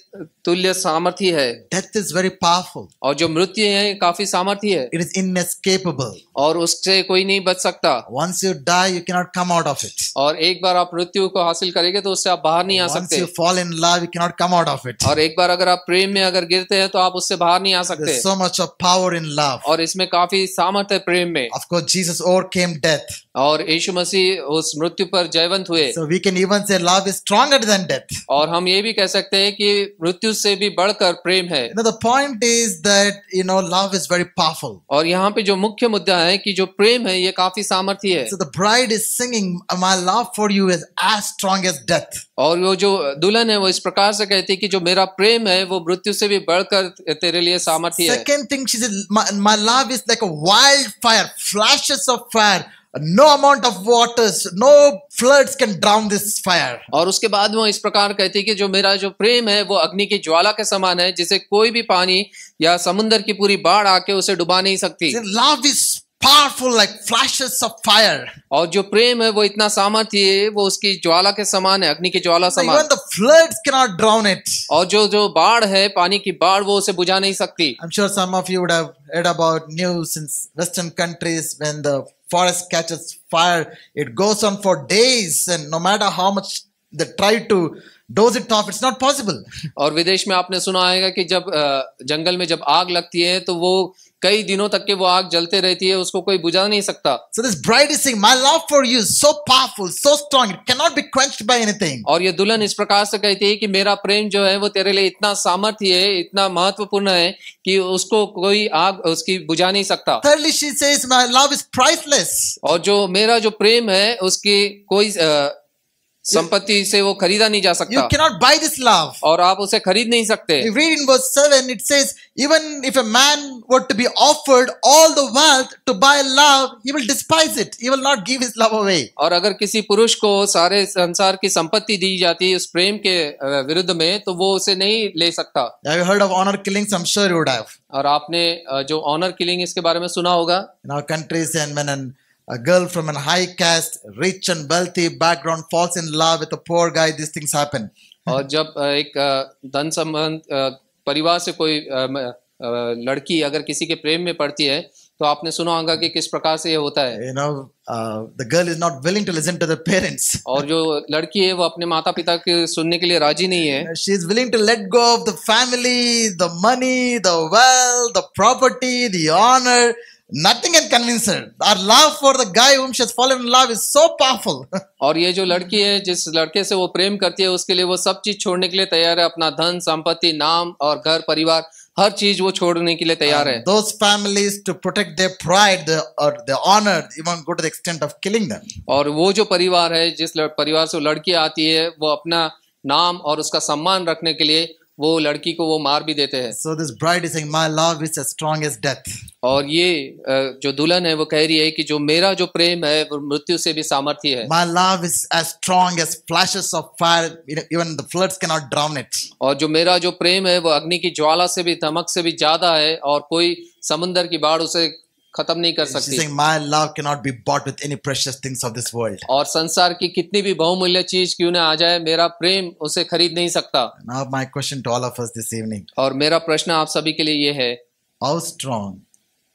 तुल्य सामर्थ्य है, Death is very powerful. और जो मृत्यु है काफी सामर्थ्य है, It is inescapable. और उससे कोई नहीं बच सकता। Once you die, you cannot come out of it. और एक बार आप मृत्यु को हासिल करेंगे तो उससे आप बाहर नहीं आ Once सकते, you fall in love, you cannot come out of it. और एक बार अगर आप प्रेम में अगर गिरते हैं तो आप उससे बाहर नहीं आ सकते। There's so much of power in love. और इसमें काफी सामर्थ्य है प्रेम में, Of course, Jesus overcame death. और यीशु मसीह उस मृत्यु पर जयवंत हुए। So we can even say love is stronger than death. और हम ये भी कह सकते हैं कि मृत्यु से भी बढ़कर प्रेम है। The point is that, love is very powerful. और यहाँ पे जो मुख्य मुद्दा है कि जो प्रेम है ये काफी सामर्थ्य है। So the bride is singing, my love for you is as strong as death. और वो जो दुल्हन है वो इस प्रकार से कहती है कि जो मेरा प्रेम है वो मृत्यु से भी बढ़कर तेरे लिए सामर्थ्य है। Second thing, she says, my love is like a wildfire, flashes of fire. No amount of waters, no floods can drown this fire. और उसके बाद वो इस प्रकार कहती है कि जो मेरा जो प्रेम है वो अग्नि की ज्वाला के समान है, जिसे कोई भी पानी या समुद्र की पूरी बाढ़ आके उसे डुबा नहीं सकती। Love is powerful like flashes of fire. और जो प्रेम है वो इतना सामर्थ्य है, वो उसकी ज्वाला के समान है, अग्नि की ज्वाला समान। Even the floods cannot drown it. और जो बाढ़ है, पानी की बाढ़, वो उसे बुझा नहीं सकती। I'm sure some of you would have heard about news in Western countries when the forest catches fire, it goes on for days, and no matter how much they try to doze it off, it's not possible. और विदेश में आपने सुना होगा कि जब जंगल में जब आग लगती है तो वो कई दिनों तक के वो आग जलते रहती है, उसको कोई बुझा नहीं सकता। So this bride is saying, my love for you is so powerful, so strong, it cannot be quenched by anything. और ये दुल्हन इस प्रकार से कहती है कि मेरा प्रेम जो है वो तेरे लिए इतना सामर्थ्य है, इतना महत्वपूर्ण है कि उसको कोई आग उसकी बुझा नहीं सकता। Thirdly, she says, my love is priceless. और जो मेरा जो प्रेम है उसकी कोई संपत्ति से वो खरीदा नहीं जा You सकता, cannot buy this love. और आप उसे खरीद नहीं सकते। You read in verse 7, it says, even if a man were to be offered all the wealth to buy love, he will despise it. He will not give his love away. और अगर किसी पुरुष को सारे संसार की संपत्ति दी जाती है उस प्रेम के विरुद्ध में, तो वो उसे नहीं ले सकता। Have you heard of honor killings? I'm sure you would have. और आपने जो ऑनर किलिंग इसके बारे में सुना होगा। In our countries, and when a girl from a high caste, rich and wealthy background falls in love with a poor guy, these things happen. और जब एक धन संबंध परिवार से कोई लड़की अगर किसी के प्रेम में पड़ती है तो आपने सुना होगा कि किस प्रकार से ये होता है। You know, the girl is not willing to listen to the parents. और जो लड़की है वो अपने माता पिता के सुनने के लिए राजी नहीं है। She is willing to let go of the family, the money, the wealth, the property, the honor. Nothing can convince her. Our love for the guy whom she has fallen in love is so powerful. और ये जो लड़की है जिस लड़के से वो प्रेम करती है उसके लिए वो सब चीज छोड़ने के लिए तैयार है। अपना धन संपत्ति, नाम और घर परिवार, हर चीज वो छोड़ने के लिए तैयार है। Those families, to protect their pride or their honor, even go to the extent of killing them. और वो जो परिवार है, जिस परिवार से वो लड़की आती है, वो अपना नाम और उसका सम्मान रखने के लिए वो लड़की को वो मार भी देते हैं। So this bride is saying, "My love is as strong as death." और ये जो दुल्हन है वो कह रही है कि जो मेरा जो प्रेम है वो मृत्यु से भी सामर्थी है। My love is as strong as flashes of fire. Even the floods cannot drown it. और जो मेरा जो प्रेम है वो अग्नि की ज्वाला से भी, धमक से भी ज्यादा है और कोई समुंदर की बाढ़ उसे खत्म नहीं कर She's सकती। saying, "My love cannot be bought with any precious things of this world." और संसार की कितनी भी बहुमूल्य चीज क्यों ना आ जाए, मेरा प्रेम उसे खरीद नहीं सकता। Now my question to all of us this evening: और मेरा प्रश्न आप सभी के लिए ये है, how strong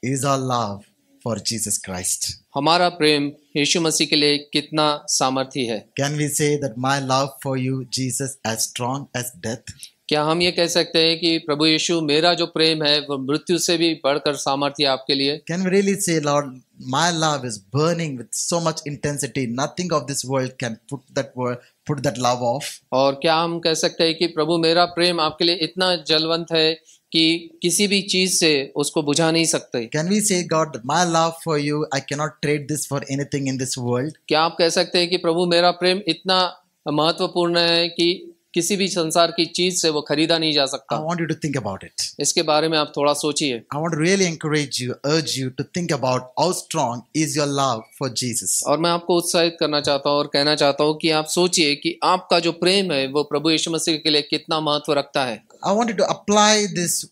is our love for Jesus Christ? हमारा प्रेम यीशु मसीह के लिए कितना सामर्थी है? Can we say that my love for you, Jesus, as strong as death? क्या हम ये कह सकते हैं कि प्रभु यीशु मेरा जो प्रेम है वो मृत्यु से भी बढ़कर सामर्थ्य है आपके लिए? Can we really say, Lord, my love is burning with so much intensity, nothing of this world can put that love off? और क्या हम कह सकते हैं कि प्रभु मेरा प्रेम आपके लिए इतना जलवंत है कि किसी भी चीज से उसको बुझा नहीं सकते? Can we say, God, that my love for you, I cannot trade this for anything in this world? क्या आप कह सकते हैं कि प्रभु मेरा प्रेम इतना महत्वपूर्ण है कि किसी भी संसार की चीज से वो खरीदा नहीं जा सकता? I want you to think about it. इसके बारे में आप थोड़ा सोचिए। I want to really encourage you, urge you to think about how strong is your love for Jesus. और मैं आपको उत्साहित करना चाहता हूँ और कहना चाहता हूँ कि आप सोचिए कि आपका जो प्रेम है वो प्रभु यीशु मसीह के लिए कितना महत्व रखता है। I want you to apply these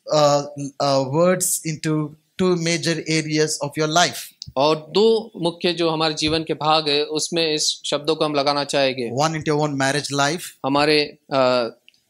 words into two major areas of your life. और दो मुख्य जो हमारे जीवन के भाग है उसमें इस शब्दों को हम लगाना चाहेंगे। One into your own marriage life, हमारे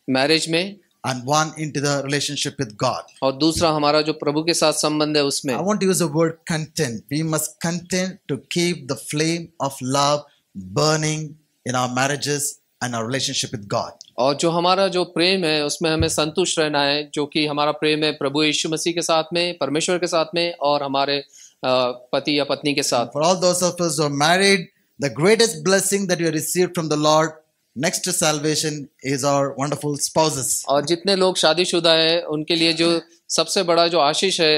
मैरिज में, and one into the relationship with God. और दूसरा हमारा जो प्रभु के साथ संबंध है उसमें। I want to use the word content. We must content to keep the flame of love burning in our marriages and our relationship with God. और जो हमारा जो प्रेम है उसमें हमें संतुष्ट रहना है, जो कि हमारा प्रेम है प्रभु यीशु मसीह के साथ में, परमेश्वर के साथ में और हमारे पति या पत्नी के साथ। For all those of us who are married, the greatest blessing that we have received from the Lord next to salvation is our wonderful spouses. और जितने लोग शादीशुदा है उनके लिए जो सबसे बड़ा जो आशीष है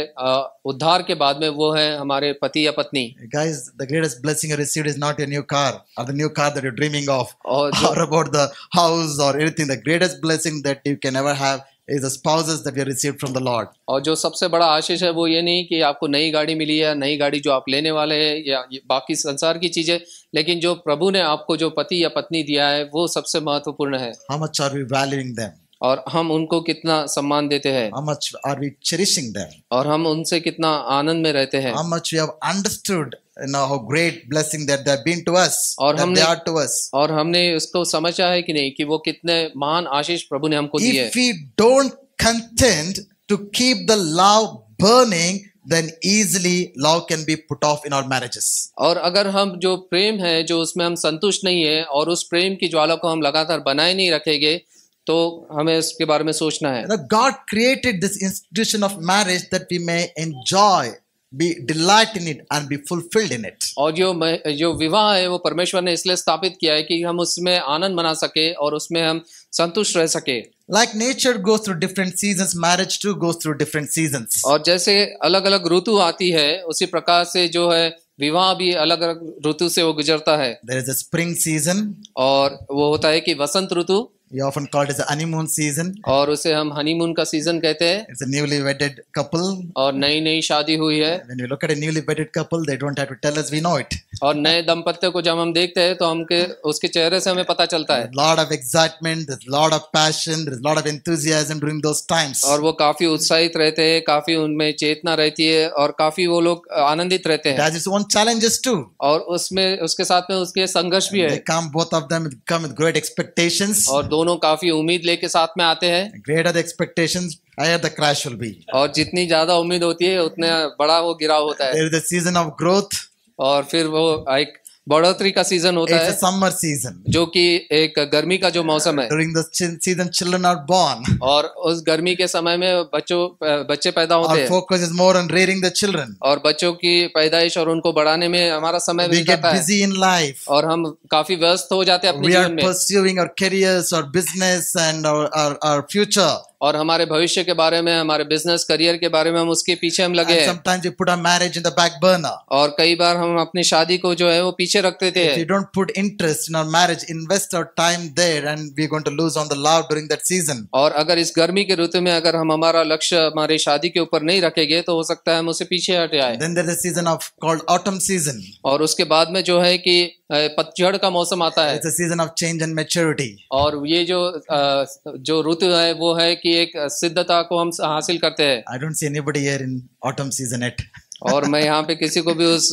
उद्धार के बाद में वो है हमारे पति या पत्नी। Guys, the greatest blessing you received is not your new car or the new car that you're dreaming of और or about the house or anything. The greatest blessing that you can ever have is the spouses that we have received from the Lord. और जो सबसे बड़ा आशीष है वो ये नहीं कि आपको नई गाड़ी मिली है, नई गाड़ी जो आप लेने वाले हैं या बाकी संसार की चीजें, लेकिन जो प्रभु ने आपको जो पति या पत्नी दिया है वो सबसे महत्वपूर्ण है। How much are we valuing them? और हम उनको कितना सम्मान देते हैं, How much are we cherishing them? और हम उनसे कितना आनंद में रहते हैं, How much we have understood, how great blessing that they have been to us, और that they हमने are to us. और हमने उसको समझा है कि नहीं कि वो कितने महान आशीष प्रभु ने हमको दिए। If we don't contend to keep the love burning, then easily love can be put off in our marriages. और अगर हम जो प्रेम है जो उसमें हम संतुष्ट नहीं है और उस प्रेम की ज्वाला को हम लगातार बनाए नहीं रखेंगे तो हमें इसके बारे में सोचना है। God created this institution of marriage that we may enjoy, be delight in it and be fulfilled in it. और जो विवाह है वो परमेश्वर ने इसलिए स्थापित किया है कि हम उसमें आनंद मना सके और उसमें हम संतुष्ट रह सके। Like nature goes through different seasons, marriage too goes through different seasons. और जैसे अलग अलग ऋतु आती है उसी प्रकार से जो है विवाह भी अलग अलग ऋतु से वो गुजरता है। There is a spring season. और वो होता है कि वसंत ऋतु, We often call it as a honeymoon season. और उसे हम हनीमून का सीजन कहते हैं। It's a newly wedded couple. और नई नई शादी हुई है। When we look at a newly wedded couple, they don't have to tell us, we know it. और नए दंपत्ति को जब हम देखते हैं तो हमके उसके चेहरे से हमें पता चलता है। There's a lot of excitement, there's a lot of passion, there's a lot of enthusiasm during those times. और वो काफी उत्साहित रहते हैं, काफी उनमें चेतना रहती है और काफी वो लोग आनंदित रहते It हैं। has its own challenges too. और उसमें उसके साथ में उसके संघर्ष भी है। They come, both of them come with great expectations. और दोनों काफी उम्मीद लेके साथ में आते हैं। Great are the expectations. higher the crash will be. और जितनी ज्यादा उम्मीद होती है उतने बड़ा वो गिराव होता है। There is a season of growth. और फिर वो एक बढ़ोतरी का सीजन होता It's है, a summer season. जो कि एक गर्मी का जो मौसम है। During the season, children are born. और उस गर्मी के समय में बच्चे पैदा होते Our हैं, focus is more on rearing the children. और बच्चों की पैदाइश और उनको बढ़ाने में हमारा समय We बीत get जाता है, busy in life. और हम काफी व्यस्त हो जाते हैं अपने We are जीवन में, pursuing our careers, our business, and our future. और हमारे भविष्य के बारे में, हमारे बिजनेस करियर के बारे में हम उसके पीछे हम लगे And हैं। sometimes we put our marriage in the back burner. और कई बार हम अपनी शादी को जो है वो पीछे रख देते If you हैं, don't put interest in our marriage, invest our time there, and we're going to lose on the love during that season. और अगर इस गर्मी के ऋतु में अगर हम हमारा लक्ष्य हमारी शादी के ऊपर नहीं रखेंगे तो हो सकता है हम उससे पीछे हट जाए। Then there's a season of called autumn season. और उसके बाद में जो है कि पतझड़ का मौसम आता है, It's a season of change and maturity. और ये जो ऋतु है वो है कि एक सिद्धता को हम हासिल करते हैं। I don't see anybody here in autumn season yet. और मैं यहाँ पे किसी को भी उस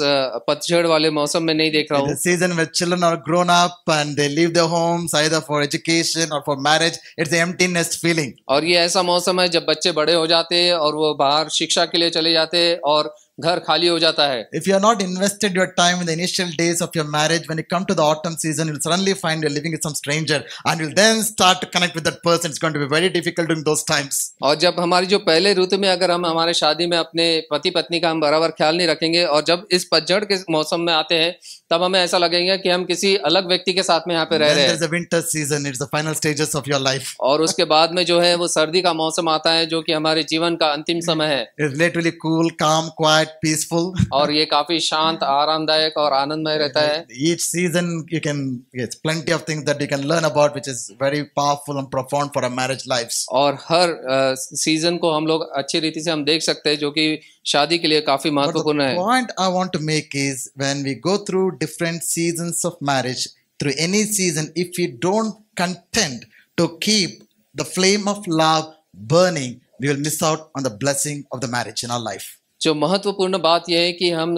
पतझड़ वाले मौसम में नहीं देख रहा It's हूँ। a season where children are grown up and they leave their homes either for education or for marriage. It's the empty nest feeling. और ये ऐसा मौसम है जब बच्चे बड़े हो जाते हैं और वो बाहर शिक्षा के लिए चले जाते हैं और घर खाली हो जाता है। If you are not invested your time in the initial days of your marriage, when you come to the autumn season, you'll suddenly find you're living with some stranger and you'll then start to connect with that person. It's going to be very difficult during those times. और जब हमारी जो पहले ऋतु में अगर हम हमारे शादी में अपने पति पत्नी का हम बराबर ख्याल नहीं रखेंगे, और जब इस पतझड़ के मौसम में आते हैं तब हमें ऐसा लगेगा कि हम किसी अलग व्यक्ति के साथ में यहाँ पे रह Then रहे there's हैं। a winter season. It's the final stages of your life. और उसके बाद में जो है वो सर्दी का मौसम आता है, जो कि हमारे जीवन का अंतिम समय है। It's literally cool, calm, quiet, peaceful. और ये काफी शांत, आरामदायक और आनंदमय रहता है। Each season you can get plenty of things that you can learn about, which is very powerful and profound for our marriage lives. और हर सीजन को हम लोग अच्छी रीति से हम देख सकते हैं, जो कि शादी के लिए काफी But महत्वपूर्ण the है। point I want to make is when we go through different seasons of marriage, through any season, if we don't content to keep the flame of love burning, we will miss out on the blessing of the marriage in our life. जो महत्वपूर्ण बात यह है कि हम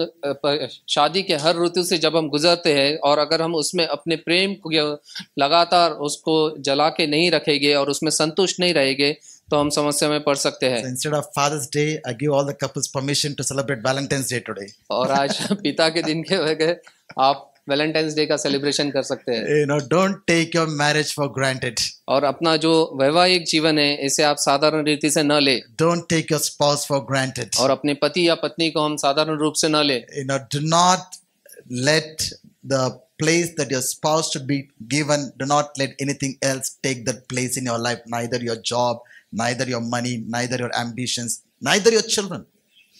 शादी के हर ऋतु से जब हम गुजरते हैं और अगर हम उसमें अपने प्रेम को लगातार उसको जला के नहीं रखेंगे और उसमें संतुष्ट नहीं रहेंगे तो हम समस्या में पड़ सकते हैं। So instead of Father's Day, I give all the couples permission to celebrate Valentine's Day today. और आज पिता के दिन के वजह आप वैलेंटाइंस डे का सेलिब्रेशन कर सकते हैं। You know, don't take your marriage for granted. और अपना जो वैवाहिक जीवन है इसे आप साधारण रीति से न ले, Don't take your spouse for granted. और अपने पति या पत्नी को हम साधारण रूप से न ले। You know, do not let the place that your spouse should be given, do not let anything else take that place in your life, neither your job, neither your money, neither your ambitions, neither your children.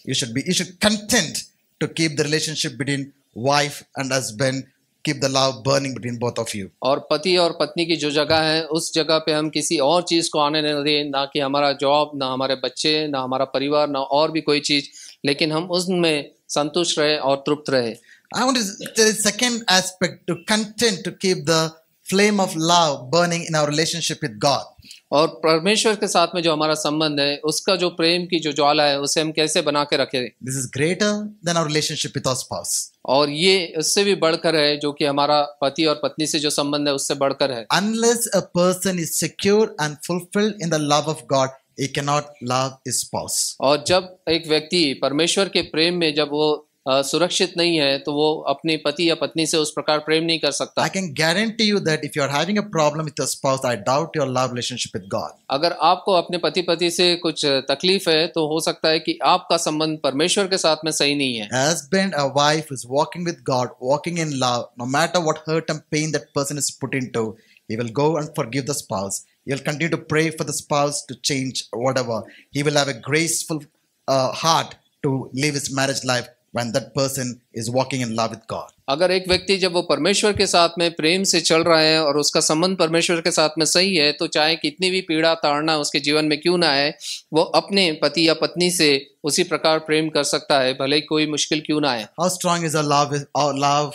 You should content to keep the relationship between wife and husband, keep the love burning between both of you. और पति और पत्नी की जो जगह है उस जगह पे हम किसी और चीज को आने न दें, ना कि हमारा जॉब, ना हमारे बच्चे, ना हमारा परिवार, ना और भी कोई चीज, लेकिन हम उसमें संतुष्ट रहे और तृप्त रहे। I want to tell the second aspect, to content to keep the flame of love burning in our relationship with God. और परमेश्वर के साथ में जो हमारा संबंध है उसका जो प्रेम की जो ज्वाला है उसे हम कैसे बना के रखें। This is greater than our relationship with our spouse. और ये उससे भी बढ़कर है, जो कि हमारा पति और पत्नी से जो संबंध है उससे बढ़कर है। Unless a person is secure and fulfilled in the love of God, he cannot love his spouse. और जब एक व्यक्ति परमेश्वर के प्रेम में जब वो सुरक्षित नहीं है तो वो अपने पति या पत्नी से उस प्रकार प्रेम नहीं कर सकता। I can guarantee you that if you are having a problem with your spouse, I doubt your love relationship with God. अगर आपको अपने पति पत्नी से कुछ तकलीफ है तो हो सकता है कि आपका संबंध परमेश्वर के साथ में सही नहीं है। A husband, a wife is walking with God, walking in love, no matter what hurt and pain that person is put into, he will go and forgive the spouse. He will continue to pray for the spouse to change whatever. He will have a graceful heart to live his marriage life when that person is walking in love with God. अगर एक व्यक्ति जब वो परमेश्वर के साथ में प्रेम से चल रहा है और उसका संबंध परमेश्वर के साथ में सही है, तो चाहे कितनी भी पीड़ा ताड़ना उसके जीवन में क्यों ना आए, वो अपने पति या पत्नी से उसी प्रकार प्रेम कर सकता है, भले ही कोई मुश्किल क्यों ना आए। How strong is our love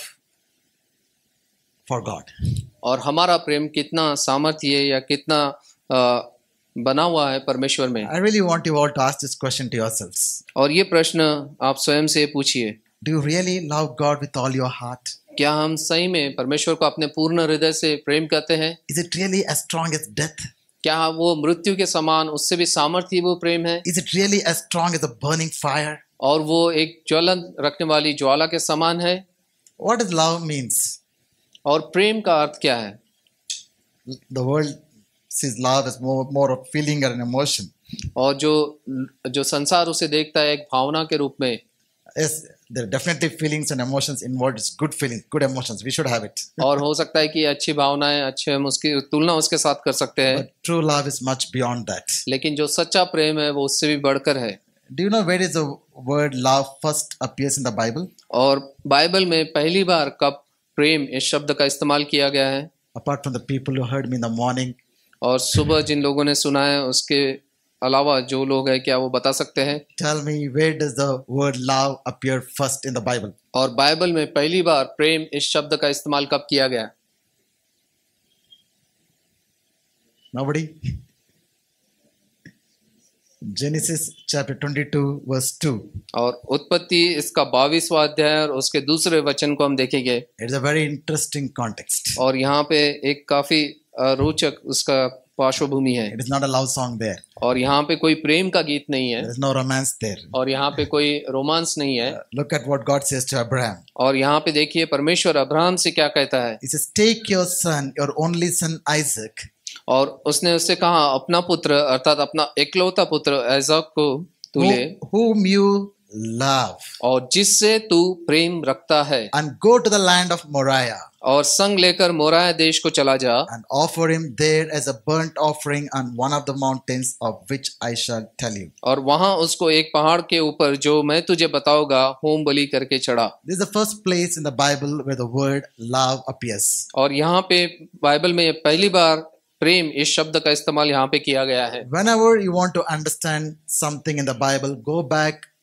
for God? और हमारा प्रेम कितना सामर्थ्य है या कितना बना हुआ है परमेश्वर में। I really want you all to ask this question to yourselves. और ये प्रश्न आप स्वयं से पूछिए, Do you really love God with all your heart? क्या हम सही में परमेश्वर को अपने पूर्ण हृदय से प्रेम करते हैं? Is it really as strong as death? क्या वो मृत्यु के समान उससे भी सामर्थी वो प्रेम है? Is it really as strong as a burning fire? और वो एक ज्वलन रखने वाली ज्वाला के समान है? What does love means? और प्रेम का अर्थ क्या है? The world sees love as more of feeling or an emotion. और जो संसार उसे देखता है एक भावना के रूप में। Yes, there are definitely feelings and emotions involved. It's good feelings, good emotions. We should have it. और हो सकता है कि अच्छी भावनाएं अच्छे हम उसकी तुलना उसके साथ कर सकते हैं, But true love is much beyond that. लेकिन जो सच्चा प्रेम है वो उससे भी बढ़कर है। Do you know where is the word love first appears in the Bible? और बाइबल में पहली बार कब प्रेम इस शब्द का इस्तेमाल किया गया है? Apart from the people who heard me in the morning, और सुबह जिन लोगों ने सुना है उसके अलावा जो लोग हैं क्या वो बता सकते हैं? tell me where does the word love appear first in the Bible? और बाइबल में पहली बार प्रेम इस शब्द का इस्तेमाल कब किया गया? Nobody? Genesis chapter 22 verse 2. और उत्पत्ति इसका 22वां अध्याय और उसके दूसरे वचन को हम देखेंगे। It's a very interesting context. और यहाँ पे एक काफी रोचक उसका पार्श्वभूमि है। It is not a love song there. और यहाँ पे कोई प्रेम का गीत नहीं है There is no romance there. और यहाँ पे कोई रोमांस नहीं है। Look at what God says to Abraham. और यहाँ पे देखिए परमेश्वर अब्राहम से क्या कहता है। He says, take your son, your only son Isaac, और उसने उससे कहा अपना पुत्र अर्थात अपना एकलौता पुत्र ऐसाक को तू ले whom you love, और जिससे तू प्रेम रखता है, and go to the land of Moriah और संग लेकर मोराया देश को चला जा and offer him there as a burnt offering on one of the mountains of which I shall tell you. और वहां उसको एक पहाड़ के ऊपर जो मैं तुझे बताऊंगा होम बलि करके चढ़ा। This is the first place in the Bible where the word love appears. और यहाँ पे बाइबल में पहली बार प्रेम इस शब्द का इस्तेमाल यहाँ पे किया गया है। Whenever you want to understand something in the Bible,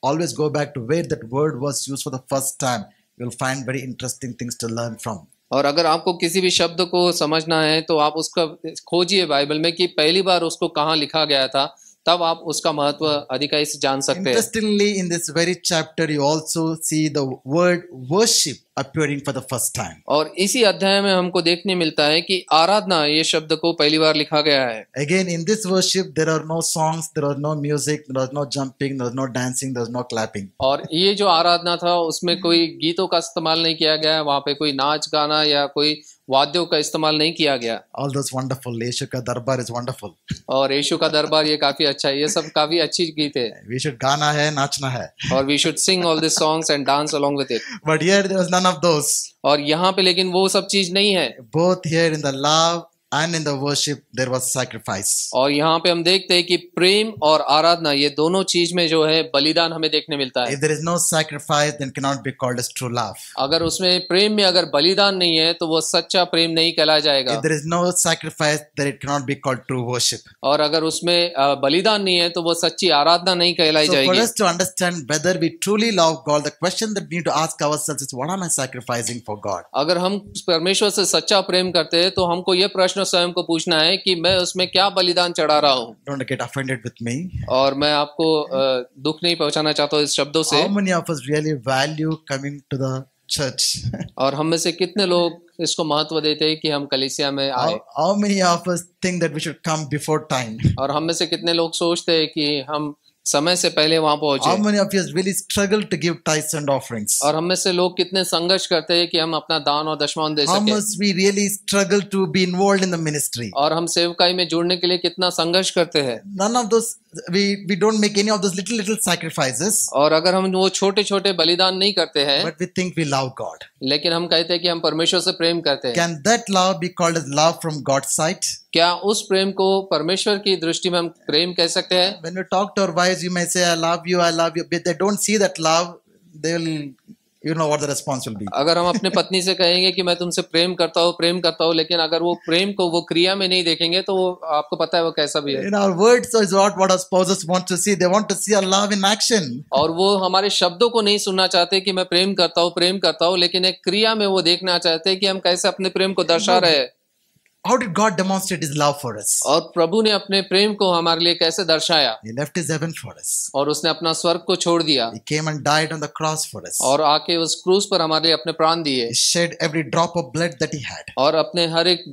always go back to where that word was used for the first time. You'll find very interesting things to learn from. और अगर आपको किसी भी शब्द को समझना है तो आप उसका खोजिए बाइबल में कि पहली बार उसको कहाँ लिखा गया था, तब आप उसका महत्व अधिकाई से जान सकते हैं। Interestingly, in this very chapter, you also see the word worship appearing for the first time. और इसी अध्याय में हमको देखने मिलता है कि आराधना ये शब्द को पहली बार लिखा गया है। Again, in this worship, there are no songs, there are no music, there is no jumping, there is no dancing, there is no clapping. और ये जो आराधना था उसमें कोई गीतों का इस्तेमाल नहीं किया गया है, वहाँ पे कोई नाच गाना या कोई वाद्यों का इस्तेमाल नहीं किया गया। All those wonderful, यीशु का दरबार is wonderful. और यीशु का दरबार ये काफी अच्छा है, ये सब काफी अच्छी गीत है। We should गाना है, नाचना है. और we should sing all these songs and dance along with it. But here there was none of those. और यहाँ पे लेकिन वो सब चीज नहीं है। Both here in the love and in the worship there was sacrifice. और यहाँ पे हम देखते हैं कि प्रेम और आराधना ये दोनों चीज में जो है बलिदान हमें देखने मिलता है। If there is no sacrifice, then cannot be called as true love. अगर उसमें प्रेम में अगर बलिदान नहीं है तो वो सच्चा प्रेम नहीं कहलाया जाएगा। If there is no sacrifice, then it cannot be called true worship. और अगर उसमें बलिदान नहीं है तो वो सच्ची आराधना नहीं कहलाई So for जाएगी। us to understand whether we truly love God, the question that we need to ask ourselves is, what am I sacrificing for God? अगर हम परमेश्वर से सच्चा प्रेम करते हैं तो हमको ये प्रश्न स्वयं को पूछना है कि मैं उसमें क्या बलिदान चढ़ा रहा हूँ। Don't get offended with me. और मैं आपको दुख नहीं पहुंचाना चाहता हूँ इस शब्दों से। How many of us really value coming to the church? और हम में से कितने लोग इसको महत्व देते हैं कि हम कलीसिया में आए। How many of us think that we should come before time? और हम में से कितने लोग सोचते हैं कि हम समय से पहले वहां How पहुंचे। many of us really struggle to give tithes and offerings? और हम में से लोग कितने संघर्ष करते हैं कि हम अपना दान और दशमांश दे How सके। much we really struggle to be involved in the ministry? और हम सेवकाई में जुड़ने के लिए कितना संघर्ष करते हैं। None of those, we don't make any of those little sacrifices, और अगर हम वो छोटे छोटे बलिदान नहीं करते हैं but we think we love God. लेकिन हम कहते हैं कि हम परमेश्वर से प्रेम करते हैं। Can that love be called as love from God's sight? क्या उस प्रेम को परमेश्वर की दृष्टि में हम प्रेम कह सकते हैं? When you talk to our wives, you may say, I love you, but they don't see that love, they will, you know what the response will be. अगर हम अपने पत्नी से कहेंगे कि मैं तुमसे प्रेम करता हूँ, लेकिन अगर वो प्रेम को वो क्रिया में नहीं देखेंगे तो वो आपको पता है वो कैसा भी है। In our words is what our spouses want to see. They want to see our love in action. और वो हमारे शब्दों को नहीं सुनना चाहते कि मैं प्रेम करता हूँ, लेकिन एक क्रिया में वो देखना चाहते हैं कि हम कैसे अपने प्रेम को दर्शा रहे हैं। how did God demonstrate His love for us? और प्रभु ने अपने प्रेम को हमारे लिए कैसे दर्शाया, He left His heaven for us. और उसने अपना स्वर्ग को छोड़ दिया He came and died on the cross for us. और आके उस क्रूस पर हमारे लिए अपने प्राण दिए, He shed every drop of blood that He had. और अपने हर एक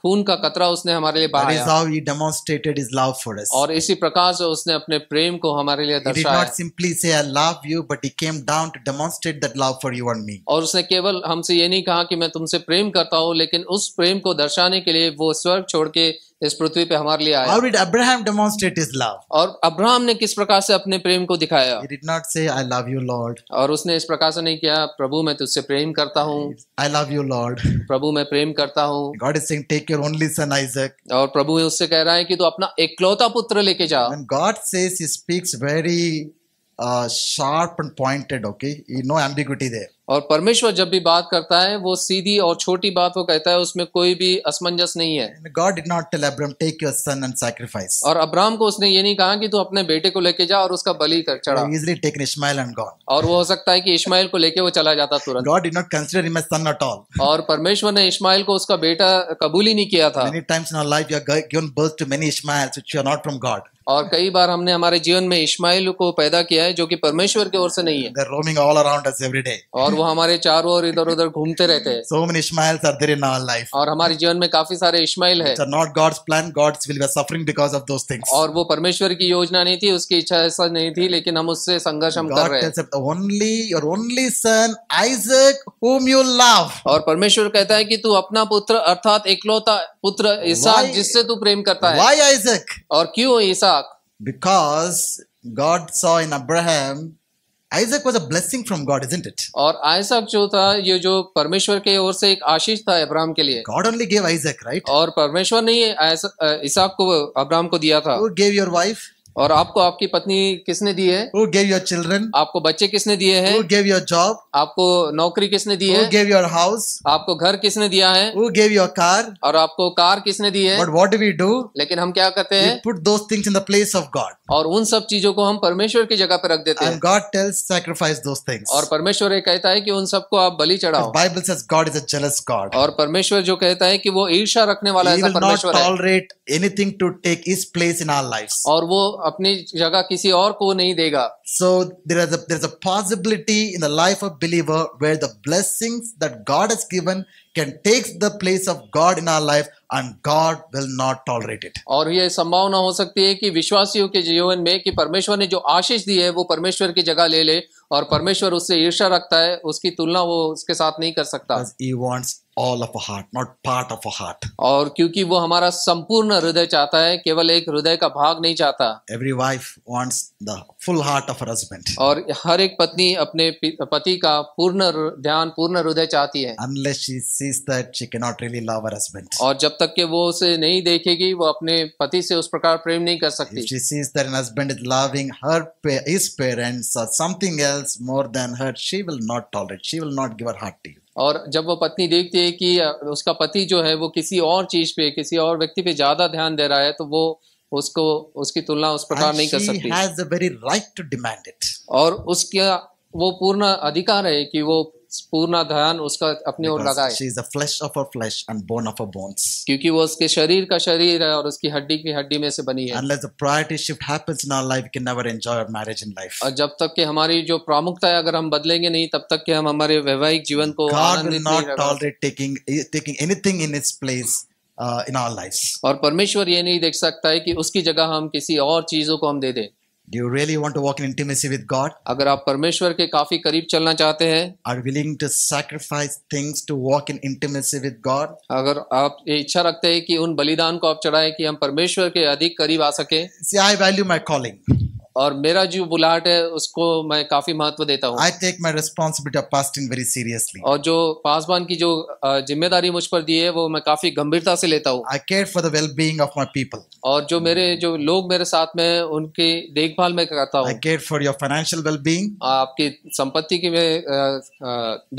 खून का कतरा उसने हमारे लिए That is बहाया, how He demonstrated His love for us. और इसी प्रकार से उसने अपने प्रेम को हमारे लिए He did दर्शाया, not simply say, I love you, but He came down to demonstrate that love for you and me. और उसने केवल हमसे ये नहीं कहा कि मैं तुमसे प्रेम करता हूँ, लेकिन उस प्रेम को दर्शाने के लिए वो स्वर्ग छोड़ के इस पृथ्वी पे हमारे लिए आया। How did Abraham demonstrate his love? और अब्राहम ने किस प्रकार से अपने प्रेम को दिखाया, He did not say, I love you, Lord. और उसने इस प्रकार से नहीं किया, प्रभु मैं तुझसे प्रेम करता हूँ, I love you, Lord. प्रभु मैं प्रेम करता हूँ। God is saying, take your only son Isaac. और प्रभु उससे कह रहा है कि तू अपना एकलौता पुत्र लेके जा। When God says, He speaks very sharp and pointed, okay? No ambiguity there. और परमेश्वर जब भी बात करता है वो सीधी और छोटी बात वो कहता है, उसमें कोई भी असमंजस नहीं है। God did not tell Abraham, take your son and sacrifice. और अब्राहम को उसने ये नहीं कहा कि तू अपने बेटे को लेके जा और उसका बलि कर चढ़ा, He easily taken Ishmael and gone. और वो हो सकता है कि इश्माइल को लेके वो चला जाता तुरंत। God did not consider him as son at all. और परमेश्वर ने इश्माइल को उसका बेटा कबूल ही नहीं किया था। Many times in our life, we are given birth to many Ishmaels which are not from God. और कई बार हमने हमारे जीवन में इश्माइल को पैदा किया है जो कि परमेश्वर की ओर से नहीं है, They're roaming all around us every day. और वो हमारे चारों ओर इधर उधर घूमते रहते हैं। So many Ishmaels are there in our life. और हमारे जीवन में काफी सारे इश्माइल है, It's not God's plan. God's will. We are suffering because of those things. और वो परमेश्वर की योजना नहीं थी, उसकी इच्छा ऐसा नहीं थी, लेकिन हम उससे संघर्ष हम कर God रहे हैं। tells him, your only son, Isaac, whom you love. और परमेश्वर कहता है कि तू अपना पुत्र अर्थात एकलौता पुत्र इसहाक Why- जिससे तू प्रेम करता है। Why Isaac? और क्यों इसहाक? Because God saw in Abraham, Isaac was a blessing from God, isn't it? और आइसक जो था, ये जो परमेश्वर के ओर से एक आशीष था अब्राहम के लिए, God only gave Isaac, right? और परमेश्वर ने ये इसहाक को अब्राहम को दिया था। Who gave your wife? और आपको आपकी पत्नी किसने दी है? Who gave your children? आपको बच्चे किसने दिए हैं? Who gave your job? आपको नौकरी किसने दी Who है? gave your house? आपको घर किसने दिया है? Who gave your car? और आपको कार किसने दी है? But what do we do? लेकिन हम क्या करते We हैं? put those things in the place of God. और उन सब चीजों को हम परमेश्वर की जगह पर रख देते हैं, And God tells, sacrifice those things. और परमेश्वर ये कहता है कि उन सबको आप बलि The चढ़ाओ। Bible says God is a jealous God. और परमेश्वर जो कहता है कि वो ईर्ष्या रखने वाला He ऐसा will not परमेश्वर है, tolerate anything to take His place in our lives. और वो अपनी जगह किसी और को नहीं देगा। So there's a possibility in the life of believer where the blessings that God has given can take the place of God in our life, and God will not tolerate it. और ये संभावना हो सकती है कि विश्वासियों के जीवन में कि परमेश्वर ने जो आशीष दी है वो परमेश्वर की जगह ले ले, और परमेश्वर उससे ईर्ष्या रखता है, उसकी तुलना वो उसके साथ नहीं कर सकता। Because He wants all of a heart, not part of a heart. और क्योंकि वो हमारा संपूर्ण हृदय चाहता है, केवल एक हृदय का भाग नहीं चाहता। Every wife wants the full heart of her husband. और हर एक पत्नी अपने पति का पूर्ण ध्यान, पूर्ण हृदय चाहती है, Unless she sees that, she cannot really love her husband. और जब तक कि वो उसे नहीं देखेगी वो अपने पति से उस प्रकार प्रेम नहीं कर सकती। If she sees that an husband is loving his parents or something else more than her, she will not tolerate. She will not give her heart to you. और जब वो पत्नी देखती है कि उसका पति जो है वो किसी और चीज पे, किसी और व्यक्ति पे ज्यादा ध्यान दे रहा है, तो वो उसको उसकी तुलना उस प्रकार And नहीं कर she सकती, has the very right to demand it. और उसका वो पूर्ण अधिकार है कि वो पूर्ण ध्यान उसका अपनी ओर Because लगाए, she is the flesh of her flesh and bone of her bones. क्योंकि वो उसके शरीर का शरीर है और उसकी हड्डी की हड्डी में से बनी है। Unless the priority shift happens in our life, we can never enjoy our marriage and life. और जब तक कि हमारी जो प्रामुखता है अगर हम बदलेंगे नहीं, तब तक कि हम हमारे वैवाहिक जीवन को God will आनंदित not नहीं रख सकते। tolerate taking anything in its place in our lives. और परमेश्वर ये नहीं देख सकता है कि उसकी जगह हम किसी और चीजों को हम दे दें। Do you really want to walk in intimacy with God? अगर आप परमेश्वर के काफी करीब चलना चाहते हैं, Are you willing to sacrifice things to walk in intimacy with God? अगर आप ये इच्छा रखते हैं कि उन बलिदान को आप चढ़ाएं कि हम परमेश्वर के अधिक करीब आ सके, See, I value my calling. और मेरा जो बुलाहट है उसको मैं काफी महत्व देता हूँ, I take my responsibility of pastoring very seriously. और जो पासबान की जो जिम्मेदारी मुझ पर दी है वो मैं काफी गंभीरता से लेता हूँ, I care for the well-being of my people. और जो लोग मेरे साथ में हैं, उनकी देखभाल मैं करता I हूँ। care for your financial well-being. आपकी संपत्ति की मैं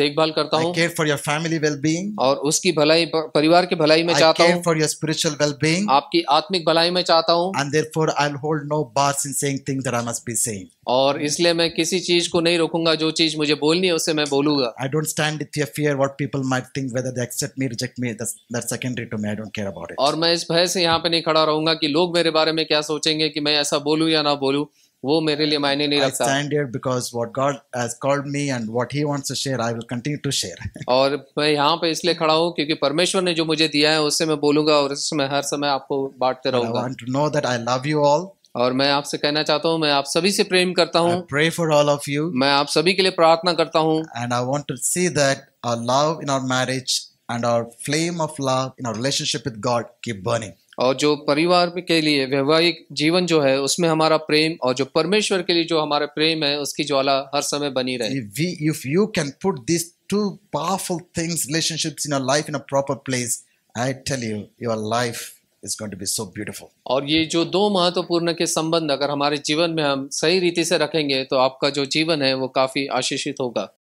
देखभाल करता I हूँ, care for your family well-being. और उसकी भलाई, परिवार की भलाई में I चाहता care हूँ, for your spiritual well-being. आपकी आत्मिक भलाई में चाहता हूँ, And therefore, I'll hold no bars in saying things things that I must be saying. और इसलिए मैं किसी चीज को नहीं रोकूंगा, जो चीज मुझे बोलनी है उससे मैं बोलूंगा। I don't stand with your fear what people might think, whether they accept me, reject me. That's secondary to me. I don't care about it. और मैं इस भय से यहाँ पे नहीं खड़ा रहूंगा कि लोग मेरे बारे में क्या सोचेंगे, कि मैं ऐसा बोलूं या ना बोलूं, वो मेरे लिए मायने नहीं I रखता। stand here because what God has called me and what He wants to share, I will continue to share. और मैं यहाँ पे इसलिए खड़ा हूँ क्योंकि परमेश्वर ने जो मुझे दिया है उससे मैं बोलूंगा और उसमें हर समय आपको बांटते And I रहूंगा। want to know that I love you all. और मैं आपसे कहना चाहता हूँ, मैं आप सभी से प्रेम करता I हूँ, pray for all of you. मैं आप सभी के लिए प्रार्थना करता हूँ। And I want to see that our love in our marriage and our flame of love in our relationship with God keep burning. और जो परिवार के लिए वैवाहिक जीवन जो है उसमें हमारा प्रेम, और जो परमेश्वर के लिए जो हमारा प्रेम है उसकी ज्वाला हर समय बनी रहे। If you can put these two powerful things, relationships in your life in a proper place, I tell you, your life is going to be so beautiful. और ये जो दो महत्वपूर्ण के संबंध अगर हमारे जीवन में हम सही रीति से रखेंगे तो आपका जो जीवन है वो काफी आशीषित होगा।